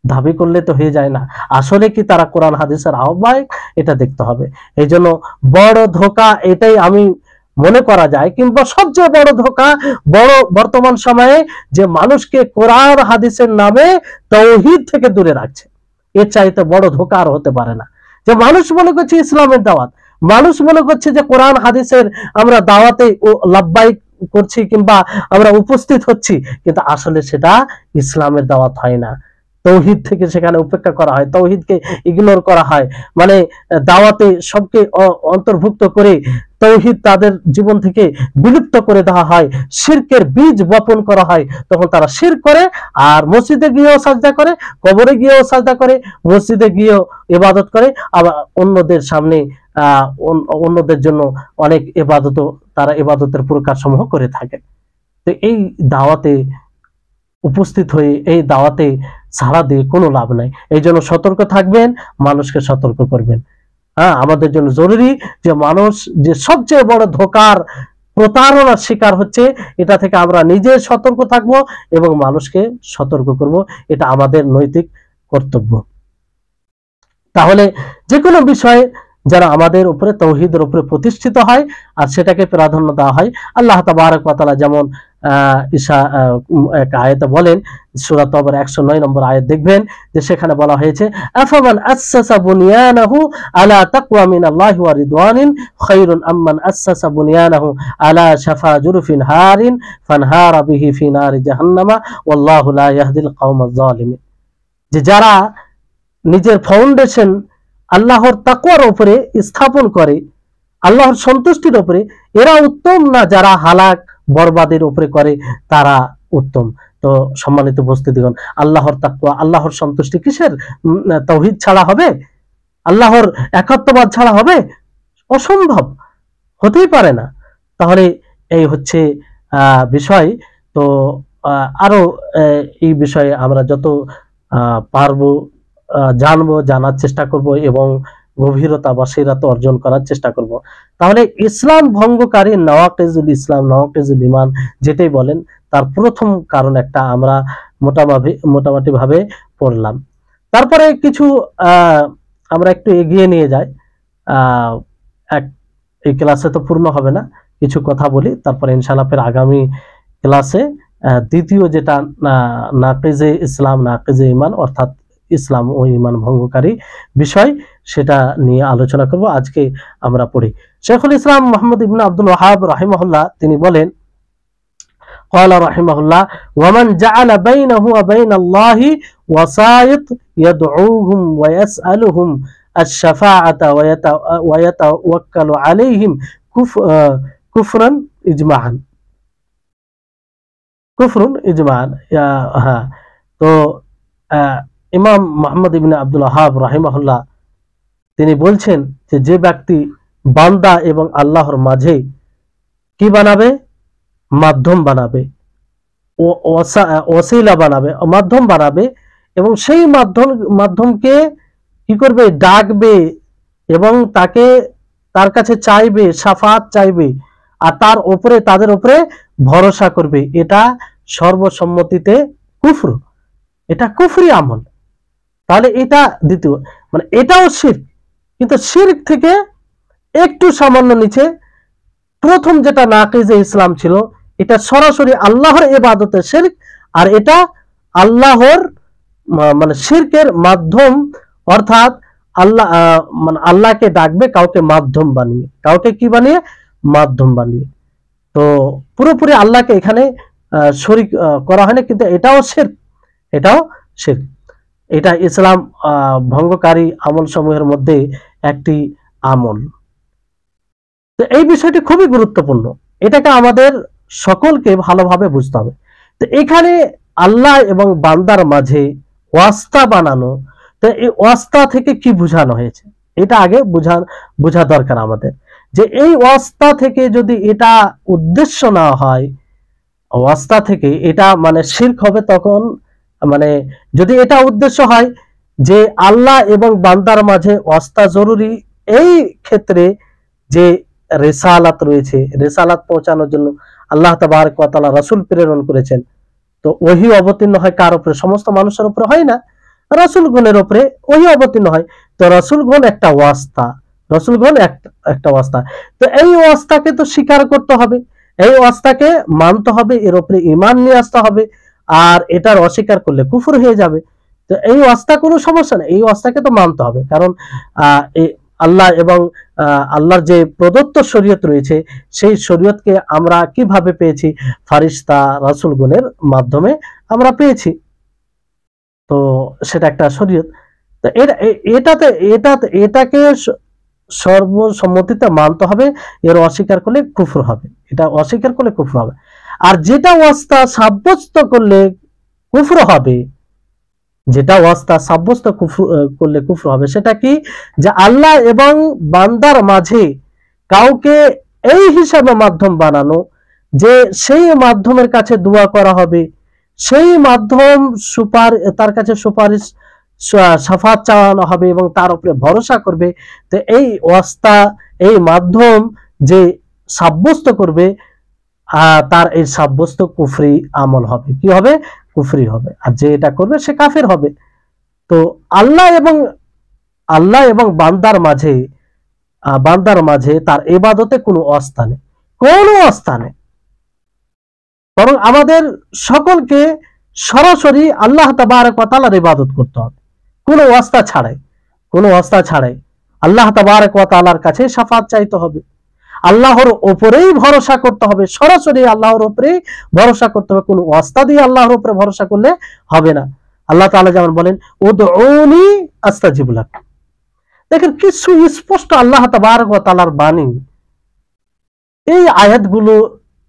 দাবি করলে তো হয়ে যায় না, আসলে কি তারা কোরআন হাদিসের আহ্বায়ক, এটা দেখতে হবে। এই জন্য বড় ধোঁকা এটাই আমি মনে করা যায়, কিংবা সবচেয়ে বড় ধোঁকা বড় বর্তমান সময়ে, যে মানুষকে কোরআন হাদিসের নামে তাওহীদ থেকে দূরে রাখছে। এর চাইতে বড় ধোঁকা আর হতে পারে না। যে মানুষ মনে করছে ইসলামের দাওয়াত, মানুষ মনে করছে যে কোরআন হাদিসের আমরা দাওয়াতে লাব্বাইক করছি কিংবা আমরা উপস্থিত হচ্ছি, কিন্তু আসলে সেটা ইসলামের দাওয়াত হয় না। তাওহীদ থেকে সেখানে উপেক্ষা করা হয়, তাওহীদকে ইগনোর করা হয়, মানে দাওয়াতে সবকে অন্তর্ভুক্ত করে তাওহীদ তাদের জীবন থেকে বিলুপ্ত করে দেওয়া হয়, শিরকের বীজ বপন করা হয়। তখন তারা শিরক করে, আর মসজিদে গিয়েও সাজদা করে, কবরে গিয়েও সাজদা করে, মসজিদে গিয়েও ইবাদত করে, আবার অন্যদের সামনে অন্যদের জন্য অনেক ইবাদত, তারা ইবাদতের প্রকার সমূহ করে থাকে। তো এই দাওয়াতে উপস্থিত হয়ে এই দাওয়াতে সাড়া দিয়ে কোনো লাভ নাই। এই জন্য সতর্ক থাকবেন, মানুষকে সতর্ক করবেন। আমাদের জন্য জরুরি যে মানুষ যে সবচেয়ে বড় ধোঁকার প্রতারণার শিকার হচ্ছে, এটা থেকে আমরা নিজে সতর্ক থাকব এবং মানুষকে সতর্ক করব, এটা আমাদের নৈতিক কর্তব্য। তাহলে যে কোনো বিষয়ে যারা আমাদের উপরে তাওহীদের উপরে প্রতিষ্ঠিত হয় আর সেটাকে প্রাধান্য দেওয়া হয়, আল্লাহ তাবারক ওয়া তাআলা যেমন এক আয়াতে বলেন, সূরা তাওবার 109 নম্বর আয়াত দেখবেন যে সেখানে বলা হয়েছে, আফামান আসাসা বুনিয়ানাহু আলা তাকওয়া মিনাল্লাহি ওয়া রিদওয়ানিন খায়রুন আম্মান আসাসা বুনিয়ানাহু আলা শাফা জুরফিন হারিন ফানহারা বিহি ফি নারি জাহান্নামা ওয়াল্লাহু লা ইয়াহদিল কওমাজ জালিমিন। যে যারা নিজের ফাউন্ডেশন আল্লাহর তাকওয়ার উপরে স্থাপন করে, আল্লাহর সন্তুষ্টির উপরে, এরা উত্তম না যারা হালাক বরবাদের উপরে করে তারা উত্তম। তো সম্মানিত উপস্থিতিগণ, আল্লাহর তাকওয়া, আল্লাহর সন্তুষ্টি কিসের? তাওহীদ ছাড়া হবে? আল্লাহর একাত্মবাদ ছাড়া হবে? অসম্ভব, হতেই পারে না। তাহলে এই হচ্ছে বিষয়। তো আরো এই বিষয়ে আমরা যত পারবো জানবো, জানার চেষ্টা করব এবং গভীরতা বা সিরাত অর্জন করার চেষ্টা করব। তাহলে ইসলাম ভঙ্গকারী নওয়াকিজুল ইসলাম, নওয়াকিজুল ঈমান যেটাই বলেন, তার প্রথম কারণ একটা আমরা মোটামুটি ভাবে পড়লাম। তারপরে কিছু আমরা একটু এগিয়ে নিয়ে যাই, এই ক্লাসে তো পূর্ণ হবে না, কিছু কথা বলি, তারপরে ইনশাআল্লাহ ফের আগামী ক্লাসে দ্বিতীয় যেটা নাকিজে ইসলাম, নাকিজে ঈমান, অর্থাৎ ইসলাম ও ঈমান ভঙ্গকারী বিষয়, সেটা নিয়ে আলোচনা করব। আজকে আমরা পড়ি, শেখুল ইসলাম মুহাম্মদ ইবনে আব্দুল ওয়াহাব রাহিমাহুল্লাহ তিনি বলেন, قال رحمه الله ومن جعل بينه وبين الله وسائط يدعوهم ويسألهم الشفاعة ويتوكل عليهم كفرا إجماعا তো ইমাম মুহাম্মদ ইবনে আব্দুল ওয়াহাব রাহিমাহুল্লাহ তিনি বলছেন যে যে ব্যক্তি বান্দা এবং আল্লাহর মাঝে কি বানাবে? মাধ্যম বানাবে, ওসিলা বানাবে, মাধ্যম বানাবে, এবং সেই মাধ্যমকে কি করবে? ডাকবে এবং তার কাছে চাইবে, শাফাত চাইবে, আর তাদের উপরে ভরসা করবে। এটা সর্বসম্মতিতে কুফর, এটা কুফরি আমল। তাহলে এটা দ্বিতীয়, মানে এটাও শিরক, কিন্তু শিরক থেকে একটু সামান্য নিচে। প্রথম যেটা নাকিজে ইসলাম ছিল, এটা সরাসরি আল্লাহর ইবাদতের শিরক, আর এটা আল্লাহর মানে শিরকের মাধ্যম, অর্থাৎ আল্লাহকে ডাকবে কাউকে মাধ্যম বানিয়ে, কাউকে কি বানিয়ে? মাধ্যম বানিয়ে। তো পুরোপুরি আল্লাহকে এখানে শরীক করা হয় না, কিন্তু এটাও শিরক, এটাও শিরক। এটা ইসলাম ভঙ্গকারী আমল সমূহের মধ্যে একটি আমল। তো এই বিষয়টি খুবই গুরুত্বপূর্ণ, এটাকে আমাদের সকলকে ভালোভাবে বুঝতে হবে। তো এখানে আল্লাহ এবং বান্দার মাঝে ওয়াস্তা বানানো, তো এই ওয়াস্তা থেকে কি বোঝানো হয়েছে এটা আগে বোঝা দরকার আমাদের, যে এই ওয়াস্তা থেকে যদি এটা উদ্দেশ্য না হয়, ওয়াস্তা থেকে এটা মানে শিরক হবে। তখন মানে যদি এটা উদ্দেশ্য হয় যে আল্লাহ এবং বান্দার মাঝে ওয়াস্তা জরুরি, এই ক্ষেত্রে যে রিসালাত রয়েছে, রিসালাত পৌঁছানোর জন্য আল্লাহ তাবারক ওয়া তাআলা রাসূল প্রেরণ করেছেন। তো ওহী অবতীর্ণ হয় কার উপরে? সমস্ত মানুষের উপরে হয় না, রাসূলগণের উপরে ওহী অবতীর্ণ হয়। তো রাসূলগণ একটা ওয়াস্তা, রাসূলগণ একটা ওয়াস্তা। তো এই ওয়াস্তাকে তো স্বীকার করতে হবে, এই ওয়াস্তাকে মানতে হবে, এর উপরে ঈমান নিয়ে আসতে হবে। আর এটার অস্বীকার করলে কুফর হয়ে যাবে। তো এই ওয়াস্তা কোনো সমস্যা নেই, এই ওয়াস্তাকে তো মানতে হবে। কারণ আল্লাহ এবং আল্লাহর যে প্রদত্ত শরীয়ত রয়েছে, সেই শরীয়তকে আমরা কিভাবে পেয়েছি? ফারিস্তা রাসূলগণের মাধ্যমে আমরা পেয়েছি। তো সেটা একটা শরীয়ত। তো এটাকে সর্বসম্মতিতে মানতে হবে, এর অস্বীকার করলে কুফর হবে, এটা অস্বীকার করলে কুফর হবে। আর যেটা ওয়াস্তা সাব্যস্ত করলে কুফর হবে, যেটা ওয়াস্তা সাব্যস্ত করলে কুফর হবে, সেটা কি? যে আল্লাহ এবং বান্দার মাঝে কাউকে এই হিসাবে মাধ্যম বানানো যে সেই মাধ্যমের কাছে দোয়া করা হবে, সেই মাধ্যম তার কাছে সুপারিশ শাফাত চাওয়ানো হবে এবং তার উপরে ভরসা করবে। তো এই ওয়াস্তা, এই মাধ্যম যে সাব্যস্ত করবে, তার এই সাব্যস্ত কুফরি আমল হবে। কি হবে? কুফরি হবে। আর যে এটা করবে সে কাফের হবে। তো আল্লাহ এবং বান্দার মাঝে তার ইবাদতে কোনো অবস্থা নেই, বরং আমাদের সকলকে সরাসরি আল্লাহ তাবারক ওয়া তাআলার ইবাদত করতে হবে, কোনো ওয়াস্তা ছাড়াই আল্লাহ তাবারক ওয়া তাআলার কাছে শাফাত চাইতে হবে, আল্লাহর উপরেই ভরসা করতে হবে, সরাসরি আল্লাহর উপরেই ভরসা করতে হবে। কোনো ওয়াস্তা দিয়ে আল্লাহর উপরে ভরসা করলে হবে না। আল্লাহ তাআলা যেমন বলেন, উদউনি আস্তাজিব লাকুম। দেখেন কিছু স্পষ্ট আল্লাহ তাবারক ওয়া তাআলার বাণী। এই আয়াতগুলো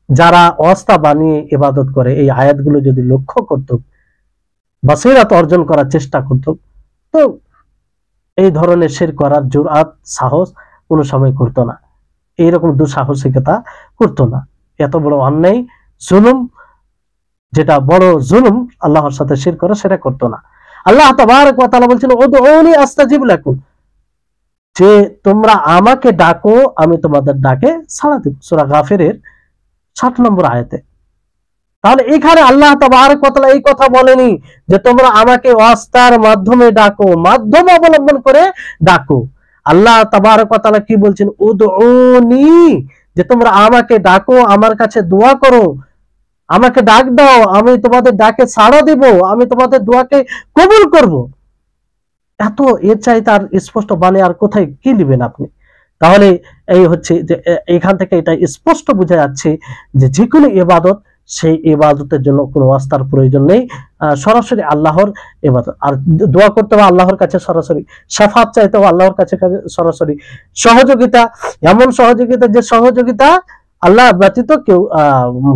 যারা ওয়াস্তা বানিয়ে ইবাদত করে, এই আয়াতগুলো যদি লক্ষ্য করত, বাসীরাত অর্জন করার চেষ্টা করত, তো এই ধরনের শিরক করার জুরআত, সাহস কোনো সময় করতো না, এইরকম দুঃসাহসিকতা করতো না। এত বড় অন্যায়, জুলুম, যেটা বড় জুলুম আল্লাহর সাথে শিরক করা, সেটা করতো না। আল্লাহ তাবারক ওয়া তাআলা বলছেন, উদউনি আস্তাজিব লাকুম, যে তোমরা আমাকে ডাকো, আমি তোমাদের ডাকে সাড়া দেব। সূরা গাফিরের 60 নম্বর আয়াতে। তাহলে এখানে আল্লাহ তাবারক ওয়া তাআলা এই কথা বলেনি যে তোমরা আমাকে ওয়াস্তার মাধ্যমে ডাকো, মাধ্যম অবলম্বন করে ডাকো। আল্লাহ তাবারক ওয়া তাআলা কি বলছেন? উদউনি, যে তোমরা আমাকে ডাকো, আমার কাছে দোয়া করো, আমাকে ডাক দাও, আমি তোমাদের ডাকে সাড়া দেব, আমি তোমাদের দোয়াকে কবুল করব। এত এর চাই তার স্পষ্ট বাণী আর কোথায় কি নেবেন আপনি? তাহলে এই হচ্ছে যে এখান থেকে এটা স্পষ্ট বোঝা যাচ্ছে যে যে কোনো ইবাদত, সেই ইবাদতের জন্য কোনো ওয়াস্তার প্রয়োজন নেই, সরাসরি আল্লাহর ইবাদত। আর দোয়া করতে হবে আল্লাহর কাছে সরাসরি, শাফাত চাইতে হবে আল্লাহর কাছে সরাসরি, সহযোগিতা, এমন সহযোগিতা যে সহযোগিতা আল্লাহ ব্যতীত কেউ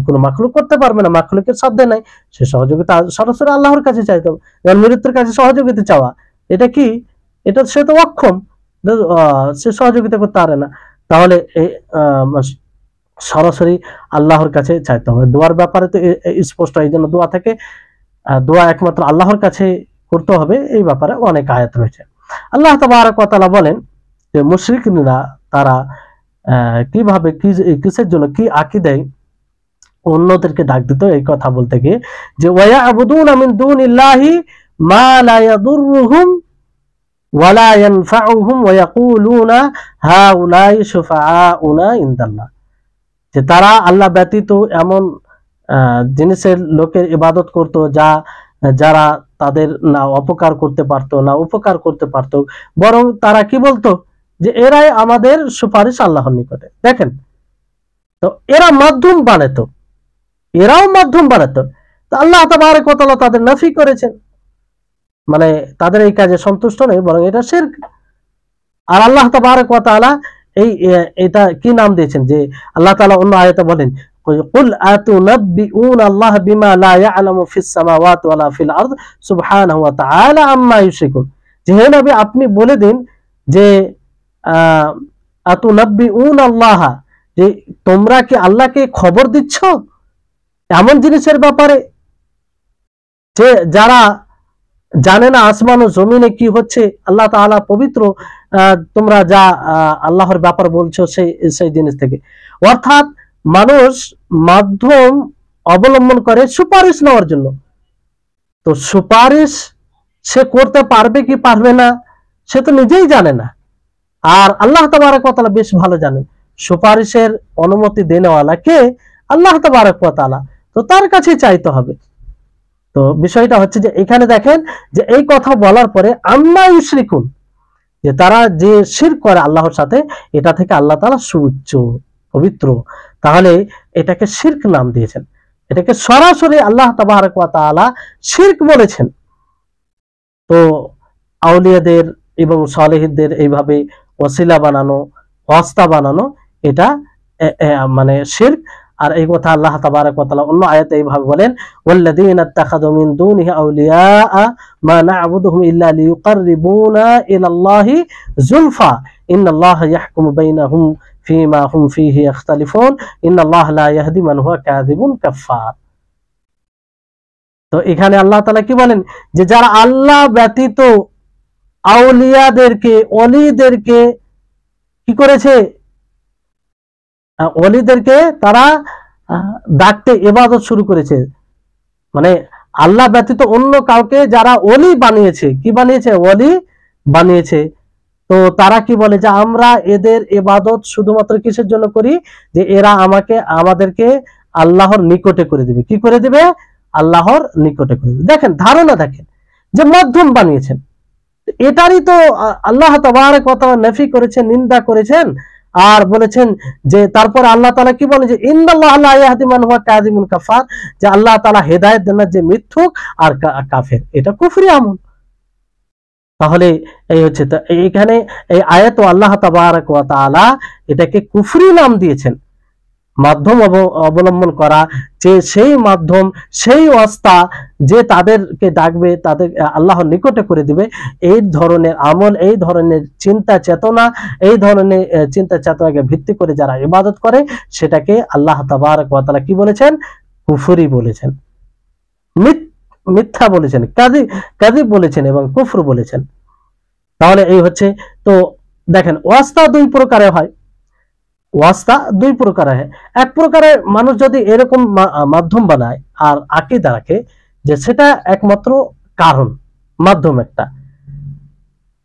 কোনো মাখলুক করতে পারবে না, মাখলুকের সাধ্য নাই, সে সহযোগিতা সরাসরি আল্লাহর কাছে চাইতে হবে। যেমন মৃত্যুর কাছে সহযোগিতা চাওয়া, এটা কি? এটা সে তো অক্ষম, সে সহযোগিতা করতে পারে না। তাহলে সরাসরি আল্লাহর কাছে চাইতে হবে। দোয়ার ব্যাপারে তো স্পষ্ট, এই জন্য দোয়া একমাত্র আল্লাহর কাছে করতে হবে, এই ব্যাপারে অনেক আয়াত রয়েছে। আল্লাহ তাবারক ওয়া তাআলা বলেন যে মুশরিকরা তারা কিভাবে, কিসের জন্য, কি আকীদায় অন্যদেরকে ডাক দিত এই কথা বলতে গিয়ে, যে ওয়ায়াবুদুনা মিন দুনিল্লাহি মা লা ইয়াদুররুহুম ওয়া লা ইয়ানফাউহুম ওয়া ইয়াকুলুনা হাউলাই শুফাআউনা ইনদাল্লাহ, যে তারা আল্লাহ ব্যতীত এমন জিনিসের লোকের ইবাদত করত যারা তাদের না অপকার করতে পারতো না উপকার করতে পারতো, বরং তারা কি বলতো? যে এরাই আমাদের সুপারিশ আল্লাহর নিকটে। দেখেন তো এরা মাধ্যম বানাতো, এরাও মাধ্যম বানাতো। তো আল্লাহ তাবারক ওয়া তাআলা তাদের নাফি করেছেন, মানে তাদের এই কাজে সন্তুষ্ট নয়, বরং এটা শিরক। আর আল্লাহ তাবারক ওয়া তাআলা এই এটা কি নাম দিয়েছেন, যে আল্লাহ তাআলা অন্য আয়াতে বলেন কুল আতুনাব্বিউনা আল্লাহ বিমা লা ইয়ালামু ফিস সামাওয়াতি ওয়ালা ফিল আরদ সুবহানাহু ওয়া তাআলা আম্মা ইউশরিকুন, যে হে নবী আপনি বলে দিন যে আতুনাব্বিউনা আল্লাহ, যে তোমরা কি আল্লাহকে খবর দিচ্ছ এমন জিনিসের ব্যাপারে যে যারা জানে না আসমান ও জমিনে কি হচ্ছে, আল্লাহ তাআলা পবিত্র, তোমরা যা আল্লাহর ব্যাপার বলছো সেই সেই জিনিস থেকে। অর্থাৎ মানুষ মাধ্যম অবলম্বন করে সুপারিশ নেওয়ার জন্য। তো সুপারিশ সে করতে পারবে কি পারবে না সে তো নিজেই জানে না, আর আল্লাহ তাবারক ওয়া তাআলা বেশ ভালো জানেন। সুপারিশের অনুমতি দেনেওয়ালা কে? আল্লাহ তাবারক ওয়া তাআলা। তো তার কাছে চাইতে হবে। তো বিষয়টা হচ্ছে যে এখানে দেখেন যে এই কথা বলার পরে আম্মা ইউশরিকুন, যে তারা যে শিরক করে আল্লাহর সাথে, এটা থেকে আল্লাহ তাআলা সুউচ্চ, পবিত্র। তাহলে এটাকে শিরক নাম দিয়েছেন, এটাকে সরাসরি আল্লাহ তাবারক ওয়া তাআলা শিরক বলেছেন। তো আউলিয়াদের এবং সালেহীদের এইভাবে ওসিলা বানানো, ওয়াস্তা বানানো, এটা মানে শিরক। আর এই কথা আল্লাহ তাবারক ওয়া তাআলা অন্য আয়াতে এইভাবে বলেন ওয়াল্লাযীনা ইত্তাখাযু মিন দুনিহি আউলিয়া মা না'বুদুহুম ইল্লা লিয়ুকাররিবুনা ইলাল্লাহি যুলফা ইন্নাল্লাহা ইয়াহকুমু বাইনাহুম ফীমা হুম ফীহি ইখতালিফুন ইন্নাল্লাহা লা ইয়াহদি মান হুয়া কাযিবুন কাফফার। তো এখানে আল্লাহ তাআলা কি বলেন, যে যারা আল্লাহ ব্যতীত আউলিয়াদেরকে, ওলিদেরকে কি করেছে, ওলিদেরকে তারা ডাকতে ইবাদত শুরু করেছে, মানে আল্লাহ ব্যতীত অন্য কাউকে যারা ওলি বানিয়েছে, কি বানিয়েছে, ওলি বানিয়েছে। তো তারা কি বলে যে আমরা এদের ইবাদত শুধুমাত্র কিসের জন্য করি, যে এরা আমাদেরকে আল্লাহর নিকটে করে দিবে। কি করে দিবে? আল্লাহর নিকটে করে দিবে। দেখেন ধারণা, দেখেন যে মাধ্যম বানিয়েছেন, এটারই তো আল্লাহ তাবারক ওয়া তাআলা নফি করেছেন, নিন্দা করেছেন। আর বলেছেন যে তারপর আল্লাহ তাআলা কি বলেন, যে ইন্নাল্লাহা লা ইয়াহদি মান হুয়া কাযিবুন কাফার, যে আল্লাহ তাআলা হেদায়েত দেন না যে মিথ্যুক আর কাফের, এটা কুফরি আমল। তাহলে এই হচ্ছে, তো এইখানে এই আয়াত আল্লাহ তাবারক ওয়া তাআলা এটাকে কুফরি নাম দিয়েছেন। মাধ্যম অবলম্বন করা, যে সেই মাধ্যম, সেই ওয়াস্তা যে তাদেরকে ডাকবে, তাদের আল্লাহর নিকটে করে দিবে, এই ধরনের আমল, এই ধরনের চিন্তা চেতনা, এই ধরনের চিন্তা চেতনাকে ভিত্তি করে যারা ইবাদত করে, সেটাকে আল্লাহ তাবারক ওয়া তাআলা কি বলেছেন? কুফরি বলেছেন, মিথ্যা বলেছেন, কাযিব বলেছেন এবং কুফর বলেছেন। তাহলে এই হচ্ছে। তো দেখেন ওয়াস্তা দুই প্রকারে হয়, ওয়াস্তা দুই প্রকার হয়। এক প্রকারে মানুষ যদি এরকম মাধ্যম বানায় আর আকীদা রাখে যে সেটা একমাত্র কারণ, মাধ্যম একটা,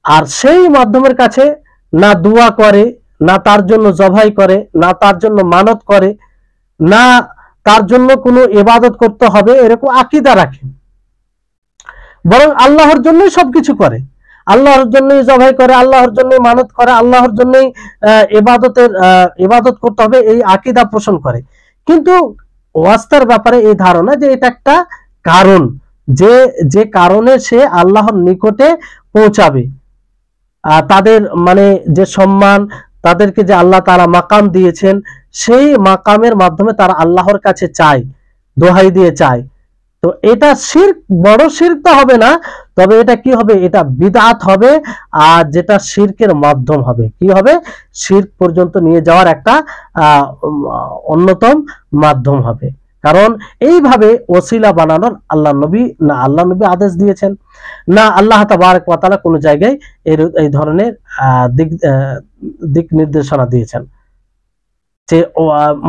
আর সেই মাধ্যমের কাছে না দোয়া করে, না তার জন্য জবাই করে, না তার জন্য মানত করে, না তার জন্য কোনো ইবাদত করতে হবে, এরকম আকীদা রাখে, বরং আল্লাহর জন্যই সবকিছু করে, আল্লাহর জন্যই জবাই করে, আল্লাহর জন্যই মানত করে, আল্লাহর জন্যই ইবাদত করতে হবে, এই আকীদা পোষণ করে। কিন্তু ওয়াস্তার ব্যাপারে এই ধারণা যে এটা একটা কারণ, যে কারণে সে আল্লাহর নিকটে পৌঁছাবে, তাদের মানে যে সম্মান, তাদেরকে যে আল্লাহ তাআলা মাকাম দিয়েছেন, সেই মাকামের মাধ্যমে তারা আল্লাহর কাছে চায়, দোহাই দিয়ে চায়। তো এটা শিরক, বড় শিরক তো হবে না, তবে এটা কি হবে, এটা বিদআত হবে, আর যেটা শিরকের মাধ্যম হবে, কি হবে, শিরক পর্যন্ত নিয়ে যাওয়ার একটা অন্যতম মাধ্যম হবে। কারণ এইভাবে ওসিলা বানানোর আল্লাহ নবী আদেশ দিয়েছেন না, আল্লাহ তাবারক ওয়া তাআলা কোনো জায়গায় এই ধরনের দিক নির্দেশনা দিয়েছেন যে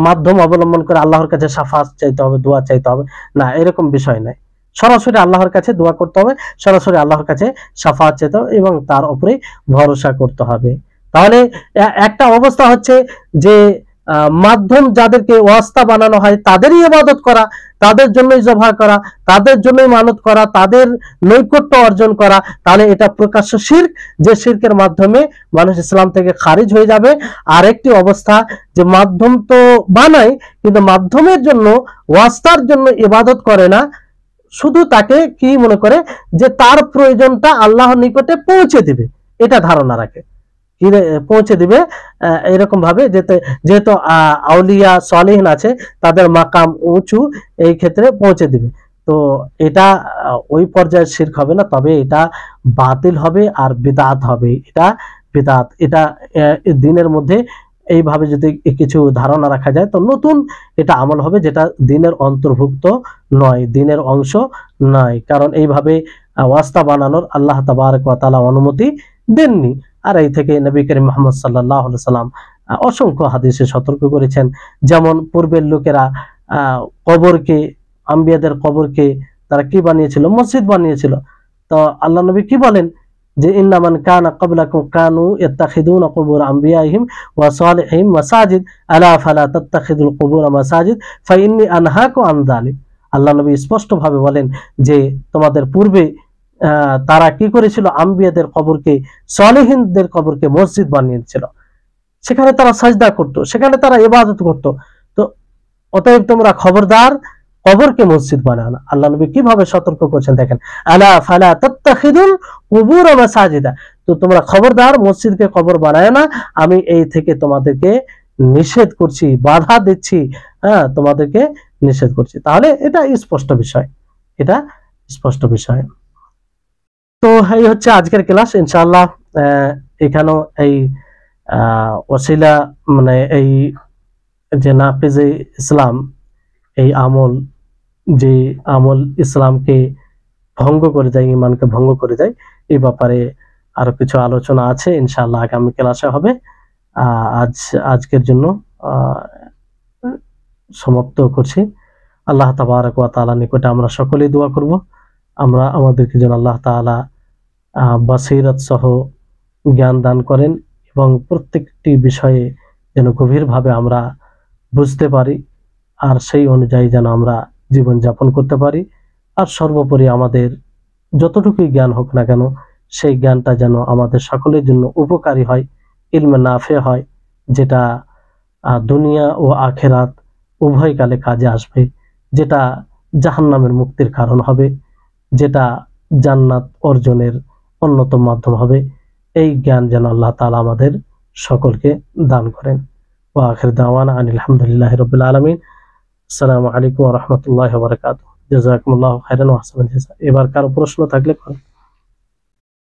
মাধ্যম অবলম্বন করে আল্লাহর কাছে শাফাত চাইতে হবে, দোয়া চাইতে হবে, না, এরকম বিষয় নাই। সরাসরি আল্লাহর কাছে দোয়া করতে হবে, সরাসরি আল্লাহর কাছে শাফাত চাইতে হবে এবং তার উপরে ভরসা করতে হবে। তাহলে একটা অবস্থা হচ্ছে যে মাধ্যম যাদেরকে ওয়াস্তা বানানো হয় তাদেরই ইবাদত করা, তাদের জন্যই জবাহ করা, তাদের জন্যই মানত করা, তাদের নৈকট্য অর্জন করা, তাহলে এটা প্রকাশ্য শিরক, যে শিরকের মাধ্যমে মানুষ ইসলাম থেকে খারিজ হয়ে যাবে। আরেকটি অবস্থা যে মাধ্যম তো বানায় কিন্তু মাধ্যমের জন্য ওয়াস্তার জন্য ইবাদত করে না, শুধু তাকে কি মনে করে যে তার প্রয়োজনটা আল্লাহর নিকটে পৌঁছে দিবে, এটা ধারণা রাখে, কি পৌঁছে দিবে এরকম ভাবে, যেহেতু আউলিয়া সলিহিন আছে তাদের মাকাম উঁচু, এই ক্ষেত্রে পৌঁছে দিবে। তো এটা ওই পর্যায়ের শিরক হবে না, তবে এটা বাতিল হবে আর বিদআত হবে। এটা বিদআত, এটা দিনের মধ্যে এইভাবে যদি কিছু ধারণা রাখা যায় তো নতুন এটা আমল হবে, যেটা দিনের অন্তর্ভুক্ত নয়, দিনের অংশ নয়। কারণ এইভাবে ওয়াস্তা বানানোর আল্লাহ তাবারক ওয়া তাআলা অনুমতি দেননি। আর এই থেকে নবী করিম মুহাম্মদ সাল্লাল্লাহু আলাইহি সাল্লাম অসংখ্য হাদিসে সতর্ক করেছেন। যেমন পূর্বের লোকেরা কবরকে, আম্বিয়াদের কবরকে তারা কি বানিয়েছিল? মসজিদ বানিয়েছিল। তো আল্লাহ নবী কি বলেন যে ইন্না মান কানা ক্বাবলাকুম কানু ইয়াত্তাখিদুনা কুবুর আম্বিয়াইহিম ওয়া সালিহিম মাসাজিদ আলা ফালা তাত্তাখিদুল কুবুর মাসাজিদ ফাইন্নী আনহাকু আন যালিক। আল্লাহ নবী স্পষ্ট ভাবে বলেন যে তোমাদের পূর্বে তারা কি করেছিল? আম্বিয়াদের কবরকে, সালেহিনদের কবরকে মসজিদ বানিয়েছিল, সেখানে তারা সাজদা করত, সেখানে তারা ইবাদত করত। তো অতএব তোমরা খবরদার কবরকে মসজিদ বানাও না। আল্লাহ নবী কিভাবে সতর্ক করছেন দেখেন, আলা ফালা তাত্তাখিদুল কুবুর মাসাজিদা, তো তোমরা খবরদার মসজিদকে কবর বানায় না, আমি এই থেকে তোমাদেরকে নিষেধ করছি, বাধা দিচ্ছি, হ্যাঁ তোমাদেরকে নিষেধ করছি। তাহলে এটা স্পষ্ট বিষয়, এটা স্পষ্ট বিষয়। তো এই হচ্ছে আজকের ক্লাস। ইনশাআল্লাহ এখানেও এই ওসিলা মানে এই যে নাকিজে ইসলাম, এই আমল, যে আমল ইসলামকে ভঙ্গ করে দেয়, ইমানকে ভঙ্গ করে দেয়, এই ব্যাপারে আরো কিছু আলোচনা আছে, ইনশাআল্লাহ আগামী ক্লাসে হবে। আজকের জন্য সমাপ্ত করছি। আল্লাহ তাবারক ওয়া তাআলা নিকটে আমরা সকলেই দোয়া করব, আমরা আমাদেরকে যেন আল্লাহ তাআলা বাসিরাত সহ জ্ঞান দান করেন এবং প্রত্যেকটি বিষয়ে যেন গভীরভাবে আমরা বুঝতে পারি আর সেই অনুযায়ী যেন আমরা জীবন যাপন করতে পারি। আর সর্বোপরি আমাদের যতটুকুই জ্ঞান হোক না কেন, সেই জ্ঞানটা যেন আমাদের সকলের জন্য উপকারী হয়, ইলমে নাফে হয়, যেটা দুনিয়া ও আখেরাত উভয় কালে কাজে আসবে, যেটা জাহান্নামের মুক্তির কারণ হবে, যেটা জান্নাত অর্জনের অন্যতম মাধ্যম হবে। এই জ্ঞান যেন আল্লাহ তাআলা আমাদের সকলকে দান করেন। ওয়া আখির দাওয়ানা আনিল হামদুলিল্লাহি রাব্বিল আলামিন। আসসালামু আলাইকুম ওয়া রাহমাতুল্লাহি ওয়া বারাকাতুহু। জাযাকুমুল্লাহু খাইরান ওয়া আহসানাল জাযা। এবার কারো প্রশ্ন থাকলে